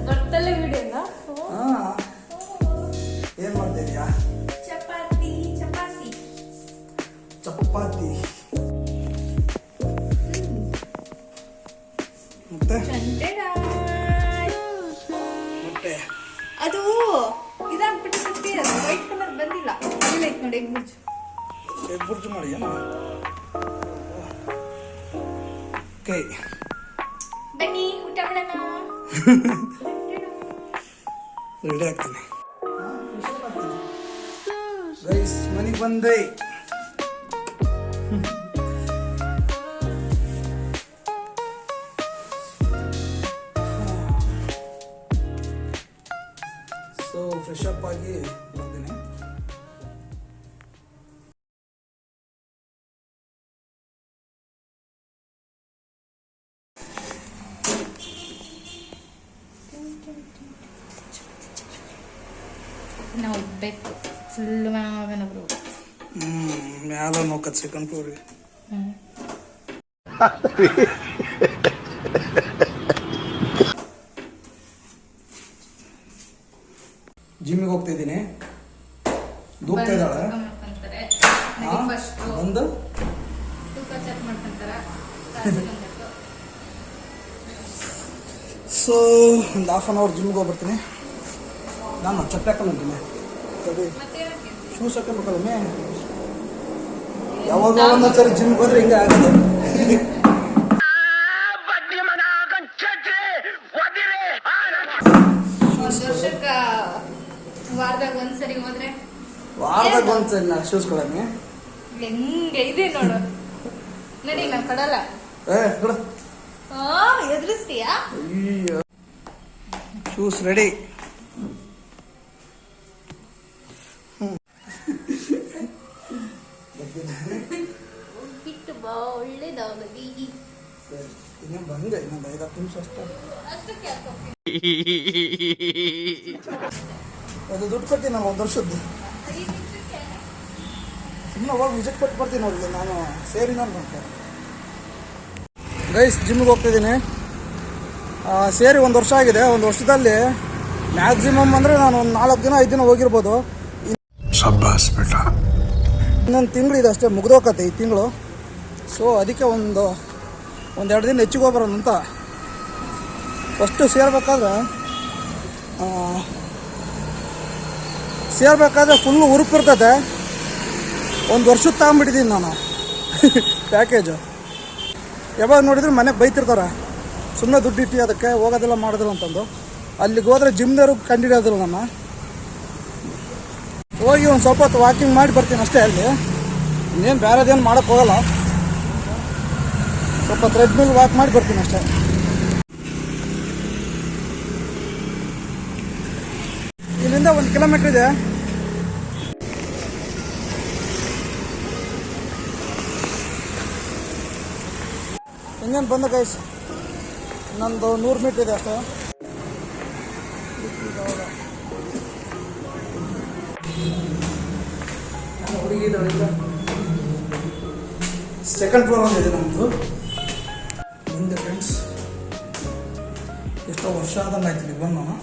ಗೊತ್ತಲ್ಲ ವಿಡಿಯೋನ. ಏನ್ ಮಾಡ್ತಿದ್ಯಾ? ಚಪಾತಿ ಚಪಾತಿ ಚಪಾತಿ. ಮತ್ತೆ ಮತ್ತೆ ಅದು ಇದಾಗ್ಬಿಟ್ಟು ವೈಟ್ ಕಲರ್ ಬಂದಿಲ್ಲ. ಇಲ್ಲ ಐತ್ ನೋಡಿ, ಎಗ್ ಬುರ್ಜು ಮಾಡಿ. ಓಕೆ ಬನ್ನಿ ಊಟ ಮಾಡೋಣ. ರೆಡಿ ಆಗ್ತೀನಿ ಗೈಸ್. ಮನೆಗೆ ಬಂದೆ. ಸೊ ಫ್ರೆಶ್ ಅಪ್ ಆಗಿ ಬರ್ತೀನಿ. ನಾವು ಹೋಗ್ಬೇಕು ಫುಲ್ ಮನೋರು ಮ್ಯಾಲ ನೋಕತ್ ಸೆಕೆಂಡ್ ಫ್ಲೋರ್ಗೆ. ಜಿಮ್ಮಿಗೆ ಹೋಗ್ತಾ ಇದ್ದೀನಿ. ದೂಗ್ತಾ ಇದ್ದಾಳೆ ಮಾಡ್ಕೊಂತಾರೆ ಬಂದು ತೂಕ ಚೆಕ್ ಮಾಡ್ಕೊಂತಾರ. ಸೊ ಒಂದು ಹಾಫ್ ಆನ್ ಅವರ್ ಜಿಮ್ಗೆ ಹೋಗ್ಬರ್ತೀನಿ. ನಾನು ಚಪ್ಪಲಿ ಹಾಕೊಂಡ್ತೀನಿ, ಶೂಸ್ ಹಾಕೊಂಡ್ಬೇಕಲ್ಲ. ಯಾವಾಗ ಒಂದೊಂದ್ಸರಿ ಜಿಮ್ಗೆ ಹೋದ್ರೆ ಹಿಂಗೆ ಆಗೋದು. ವರ್ಷಕ್ಕ ವಾರದಾಗ ಒಂದ್ಸರಿ ಹೋದ್ರೆ ವಾರದಾಗ ಒಂದ್ಸರಿ ನಾ ಶೂಸ್ ಕೊಡಮ್ಮಿ. ಹೆಂಗೆ ಇದೆ ನೋಡು. ನಡಿ ನಾ ಕೊಡಲ್ಲ. ಕೊಡ. ಎದುರಿಸ್ತೀಯಾ? Shoes ready. ಬಿಟ್ಟು ಬಾ, ಒಳ್ಳೇದಾಗಲಿ. ಇನ್ನೇನು ಬಂದೆ, ಇನ್ನೊಂದು 5-10 ನಿಮಿಷ ಅಷ್ಟೇ. ಅಷ್ಟಕ್ಕೆ ಯಾಕೆ ಹೋಗ್ತೀನಿ? ಅದು ದುಡ್ಡು ಕೊಡ್ತೀನಿ ನಾನು 1 ವರ್ಷದ್ದು. ಸುಮ್ಮನೆ ಹೋಗಿ ವಿಸಿಟ್ ಕೊಟ್ಟು ಬರ್ತೀನಿ ಅವ್ರಿಗೆ. ನಾನು ಸೇರಿ ನಾನು ಗೈಸ್ ಜಿಮ್ಗೆ ಹೋಗ್ತಿದ್ದೀನಿ. ಸೇರಿ 1 ವರ್ಷ ಆಗಿದೆ. 1 ವರ್ಷದಲ್ಲಿ ಮ್ಯಾಕ್ಸಿಮಮ್ ಅಂದರೆ ನಾನು ಒಂದು 4 ದಿನ 5 ದಿನ ಹೋಗಿರ್ಬೋದು. शाबाश बेटा. ಇನ್ನೊಂದು ತಿಂಗಳು ಇದೆ ಅಷ್ಟೇ, ಮುಗ್ದೋಕತ್ತೆ ಈ ತಿಂಗಳು. ಸೊ ಅದಕ್ಕೆ ಒಂದು 1-2 ದಿನ ಹೆಚ್ಚಿಗೆ ಹೋಗ್ಬರೋಣ ಅಂತ. First ಸೇರ್ಬೇಕಾದ್ರೆ full ಉರುಪಿರ್ತದೆ. 1 ವರ್ಷಕ್ಕೆ ತಗೊಂಬಿಟ್ಟಿದ್ದೀನಿ ನಾನು ಪ್ಯಾಕೇಜು. ಯಾವಾಗ ನೋಡಿದ್ರು ಮನೆಗೆ ಬೈತಿರ್ತಾರೆ, ಸುಮ್ಮನೆ ದುಡ್ಡು ಇಟ್ಟು ಅದಕ್ಕೆ ಹೋಗೋದಿಲ್ಲ ಮಾಡೋದಿಲ್ಲ ಅಂತಂದು. ಅಲ್ಲಿಗೆ ಹೋದರೆ ಜಿಮ್ನವರು ಕಂಡಿಡಿಯೋದಿಲ್ಲ ನನ್ನ. ಹೋಗಿ ಒಂದು ಸ್ವಲ್ಪ ಹೊತ್ತು ವಾಕಿಂಗ್ ಮಾಡಿ ಬರ್ತೀನಿ ಅಷ್ಟೇ. ಅಲ್ಲಿ ಇನ್ನೇನು ಬೇರೆದೇನು ಮಾಡೋಕ್ಕೆ ಹೋಗಲ್ಲ. ಸ್ವಲ್ಪ ಥ್ರೆಡ್ಮಿಲ್ ವಾಕ್ ಮಾಡಿ ಬರ್ತೀನಿ ಅಷ್ಟೇ. ಇಲ್ಲಿಂದ 1 ಕಿಲೋಮೀಟ್ರ್ ಇದೆ. ಇನ್ನೇನು ಬಂದ ಗೈಸ್, ನಂದು 100 ಮೀಟ್ರ್ ಇದೆ ಅಷ್ಟೇ. ಸೆಕೆಂಡ್ ಫ್ಲೋರ್ ಒಂದಿದೆ ನಮ್ಮದು. ಮುಂದೆ ಫ್ರೆಂಡ್ಸ್ ಎಷ್ಟೋ ವರ್ಷ ಆದಂಗೆ ಆಯ್ತು ಇಲ್ಲಿ ಬಂದು ನಾನು.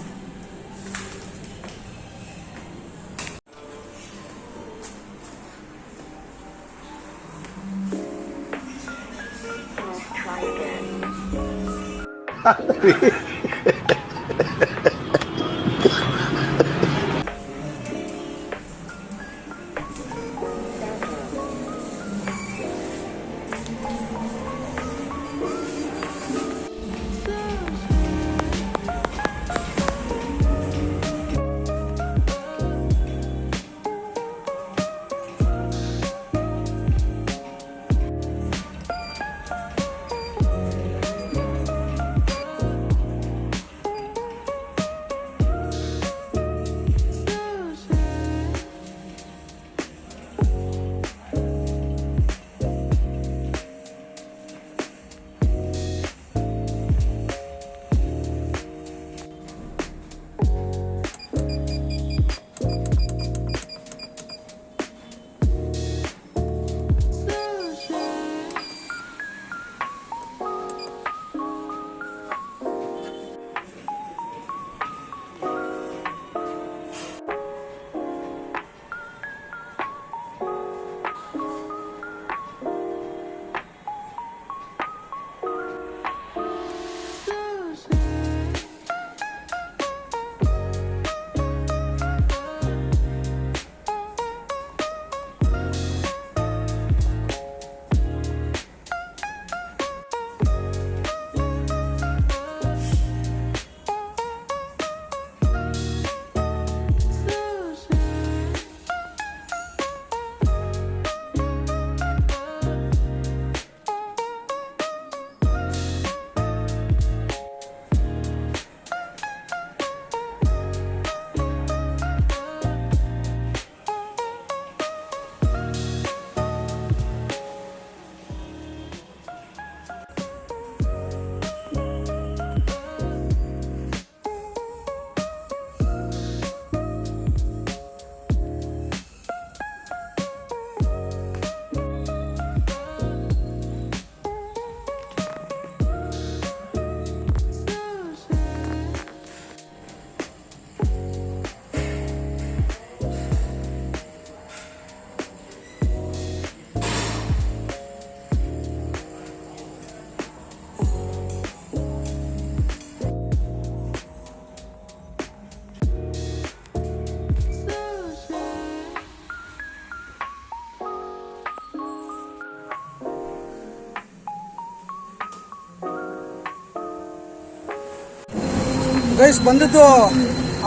ಗೈಸ್ ಬಂದಿದ್ದು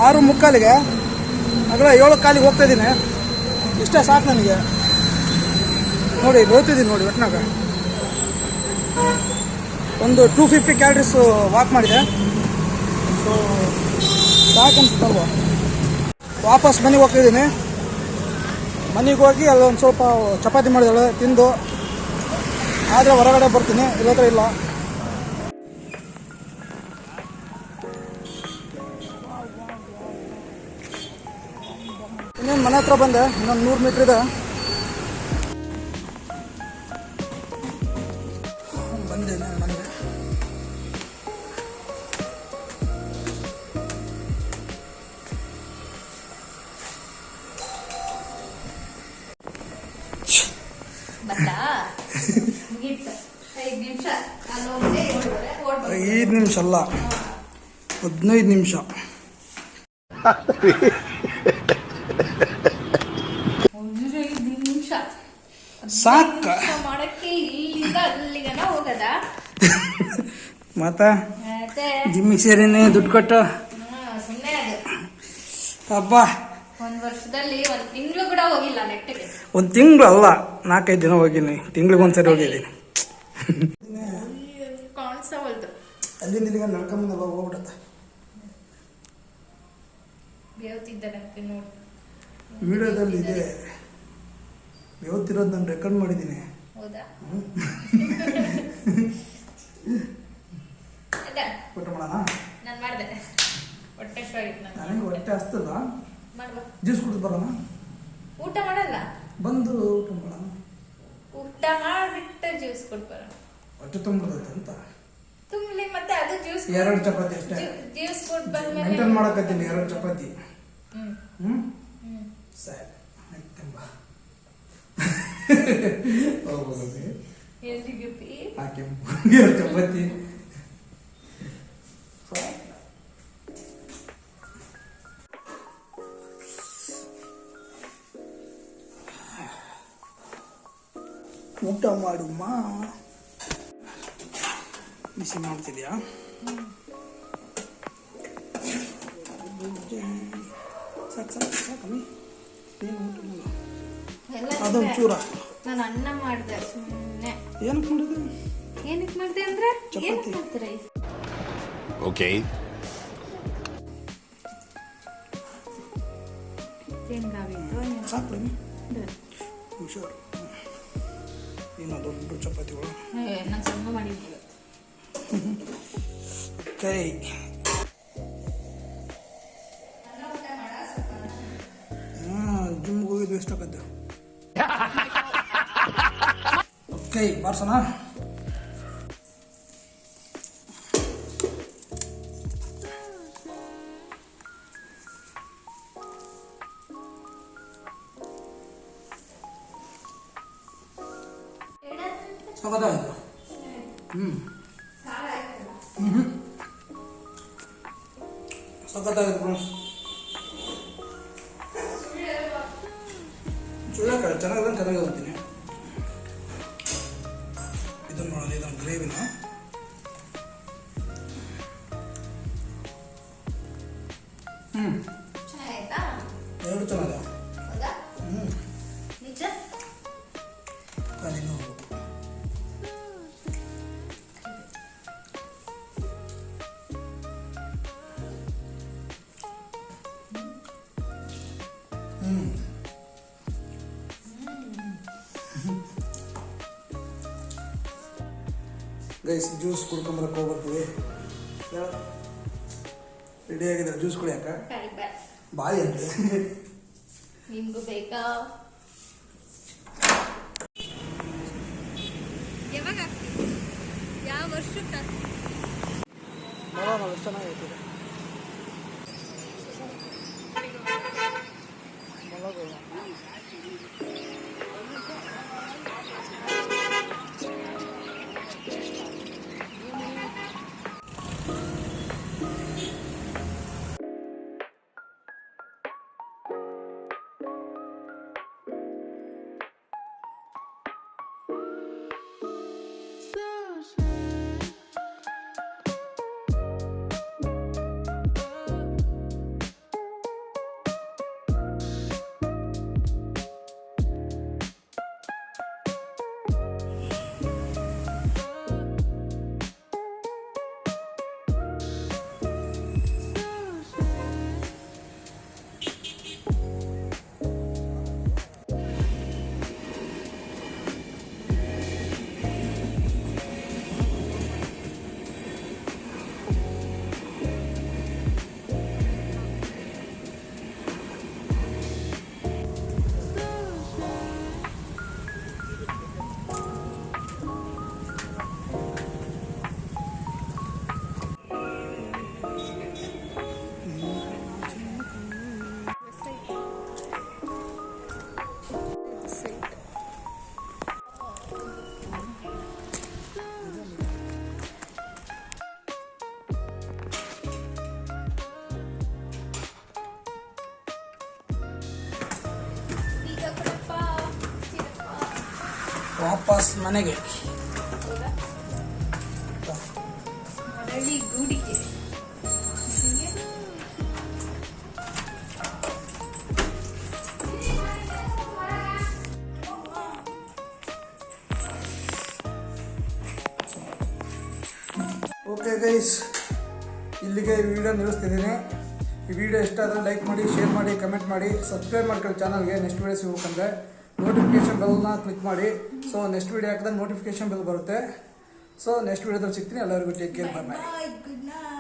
6:45ಗೆ, ಆಗಲೇ 7:15 ಹೋಗ್ತಾ ಇದ್ದೀನಿ. ಇಷ್ಟೇ ಸಾಕು ನನಗೆ. ನೋಡಿ ಓದ್ತಿದ್ದೀನಿ ನೋಡಿ ಒಟ್ಟಿನಾಗ ಒಂದು 250 ಕ್ಯಾಲರೀಸ್ ವಾಕ್ ಮಾಡಿದೆ. ಸೊ ಸಾಕನ್ಸುತ್ತಲ್ವ. ವಾಪಸ್ ಮನೆಗೆ ಹೋಗ್ತಿದ್ದೀನಿ. ಮನೆಗೆ ಹೋಗಿ ಅಲ್ಲೊಂದು ಸ್ವಲ್ಪ ಚಪಾತಿ ಮಾಡಿದಾಳೆ ತಿಂದು ಆದರೆ ಹೊರಗಡೆ ಬರ್ತೀನಿ, ಇಲ್ಲದ್ರೆ ಇಲ್ಲ. ಇನ್ನೇನು ಮನೆ ಹತ್ರ ಬಂದೆ, ಇನ್ನೊಂದು 100 ಮೀಟ್ರ್ ಇದೆ. ಬಂದೆ ನಾನು ಮನೆಗೆ. ಮುಗೀತು 5 ನಿಮಿಷ. ನಾನು ಹೋಗ್ದೆ 5 ನಿಮಿಷ ಅಲ್ಲ, 15 ನಿಮಿಷ. 5 ನಿಮಿಷ ಸಾಕ ಮಾಡಕ್ಕೆ ಇಲ್ಲಿಂದ ಅಲ್ಲಿಗನ ಹೋಗದ. ಮತ್ತೆ ಮತ್ತೆ ಜಿಮ್ಮಿಗೆ ಸೇರಿನಿ ದುಡ್ಡು ಕೊಟ್ಟು. ಸುಮ್ಮನೆ ಅದು ಹಬ್ಬ 1 ವರ್ಷದಲ್ಲಿ 1 ತಿಂಗಳು ಕೂಡ ಹೋಗಿಲ್ಲ ನೆಟ್ಟಿಗೆ. 1 ತಿಂಗಳು ಅಲ್ಲ, 4-5 ದಿನ ಹೋಗಿನಿ. ತಿಂಗ್ಳಿಗೊಂದ್ಸರಿ ಹೋಗಿದ್ದೀನಿ. ಕಾಣಿಸವಲ್ದು. ಅಲ್ಲಿಂದ ಇಲ್ಲಿಗೆ ನಡ್ಕೊಂಬಂದಲ್ಲ ಹೋಗ್ಬಿಡುತ್ತೆ. ಬೇವ್ತಿದ್ದ ನನಗೆ ನೋಡಿ. ವಿಡಿಯೋದಲ್ಲಿ ಇದೆ, ಬೇವತ್ತಿರೋದು ನಾನು ರೆಕಾರ್ಡ್ ಮಾಡಿದ್ದೀನಿ. ಹೌದಾ? ಊಟ ಮಾಡೋಣ? ನಾನು ಮಾಡಿದೆ. ಹೊಟ್ಟೆ ನನಗೆ ಹೊಟ್ಟೆ ಹಸ್ತದ. ಮಾಡುವ. ಜ್ಯೂಸ್ ಕುಡಿದು ಬರೋಣ? ಊಟ ಮಾಡಲ್ಲ, ಬಂದು ಊಟ ಮಾಡೋಣ. ಊಟ ಮಾಡಿಬಿಟ್ಟು ಜ್ಯೂಸ್ ಕೊಡ್ಬಾರ. ಹೊಟ್ಟೆ ತುಂಬಿಡ್ತೈತೆ ಅಂತ ತುಂಬಲಿ ಮತ್ತೆ ಅದು ಜ್ಯೂಸ್ 2 ಚಪಾತಿ ಅಷ್ಟೇ. ಜ್ಯೂಸ್ ಕೊಟ್ಟು ಬಂದ್ಮೇಲೆ ಮೇಂಟೈನ್ ಮಾಡಕತ್ತೀನಿ 2 ಚಪಾತಿ. ಹ್ಮ್ ಸರಿ ಆಯ್ತಂಬ. ಎಲ್ಲಿಗೆ ಪಿ ಹಾಕಿ 2 ಚಪಾತಿ. ಊಟ ಮಾಡುಮ್ಮ. ಬಿಸಿ ಮಾಡ್ತಿದ್ಯಾ? ಸಾಕಮ್ಮಿ. ಏನು ಊಟ ಇಲ್ಲ, ಅದೊಂದು ಚೂರ. ನಾನು ಅನ್ನ ಮಾಡಿದೆ ಸುಮ್ಮನೆ. ಏನಕ್ಕೆ ಮಾಡಿದೆ? ಏನಕ್ಕೆ ಮಾಡಿದೆ ಅಂದ್ರೆ ಚಪಾತಿ. ಏನಕ್ಕೆ ಮಾಡ್ತೀರಾ? Okay. ಹೆಂಗಾಗಿತ್ತು? ಸಾಕು ಹುಷಾರು. ಇನ್ನು ದೊಡ್ಡ ಚಪಾತಿಗಳು. ನಾನು ಸಣ್ಣ ಮಾಡಿದ್ದೆ. ಕೈ ಜಿಮ್ಗೆ ಹೋಗಿದ್ದು ಎಷ್ಟಾಗತ್ತೆ? ಕೈ ಬಾರ್ಸೋಣ. ಸಗದಾಯ್ತು. ಸಗತ್ತಾಗಿದೆ ಫ್ರೆಂಡ್ಸ್. ಚೆನ್ನಾಗಿದೆ ಅಂತೀನಿ. ಇದನ್ನು ಮಾಡೋದು, ಇದನ್ನು ಗ್ರೇವಿನ ಚೆನ್ನಾಗಾಯ್ತಾ? 2 ಚೆನ್ನಾಗಿದೆ. ಹೌದಾ? ನಿಜ? ಕಾಲಿನ ಗೈಸ್ ಜ್ಯೂಸ್ ಕುಡ್ಕೊಂಬರಕ್ಕೆ ಹೋಗ್ಬರ್ತೀವಿ. ರೆಡಿ ಆಗಿದೆ ಜ್ಯೂಸ್ ಕುಡಿಯಾಕ. ಬಾಯಿ ಅಂತ ನಿಮ್ಗೂ ಬೇಕಾ? ಯಾವಾಗ ಯಾವ ವರ್ಷಕ್ಕೆ? ನೋಡೋಣ ಎಷ್ಟು ಚೆನ್ನಾಗೈತೆ. ವಾಪಸ್ ಮನೆಗೆ. ಮರಳಿ ಗೂಡಿಗೆ. ಓಕೆ ಗೈಸ್, ಇಲ್ಲಿಗೆ ಈ ವಿಡಿಯೋ ನಿಲ್ಲಿಸ್ತಿದ್ದೀನಿ. ಈ ವಿಡಿಯೋ ಇಷ್ಟ ಆದರೆ ಲೈಕ್ ಮಾಡಿ, ಶೇರ್ ಮಾಡಿ, ಕಮೆಂಟ್ ಮಾಡಿ, ಸಬ್ಸ್ಕ್ರೈಬ್ ಮಾಡ್ಕೊಳ್ಳಿ ಚಾನಲ್ಗೆ. ನೆಕ್ಸ್ಟ್ ವಿಡಿಯೋ ಸಿಗ್ಬೇಕಂದ್ರೆ ನೋಟಿಫಿಕೇಷನ್ ಬೆಲ್ನ ಕ್ಲಿಕ್ ಮಾಡಿ. ಸೊ ನೆಕ್ಸ್ಟ್ ವಿಡಿಯೋ ಹಾಕಿದಾಗ ನೋಟಿಫಿಕೇಷನ್ ಬೆಲ್ ಬರುತ್ತೆ. ಸೊ ನೆಕ್ಸ್ಟ್ ವಿಡಿಯೋದಲ್ಲಿ ಸಿಗ್ತೀನಿ. ಎಲ್ಲರಿಗೂ ಟೇಕ್ ಕೇರ್, ಬಾಯ್. Good night.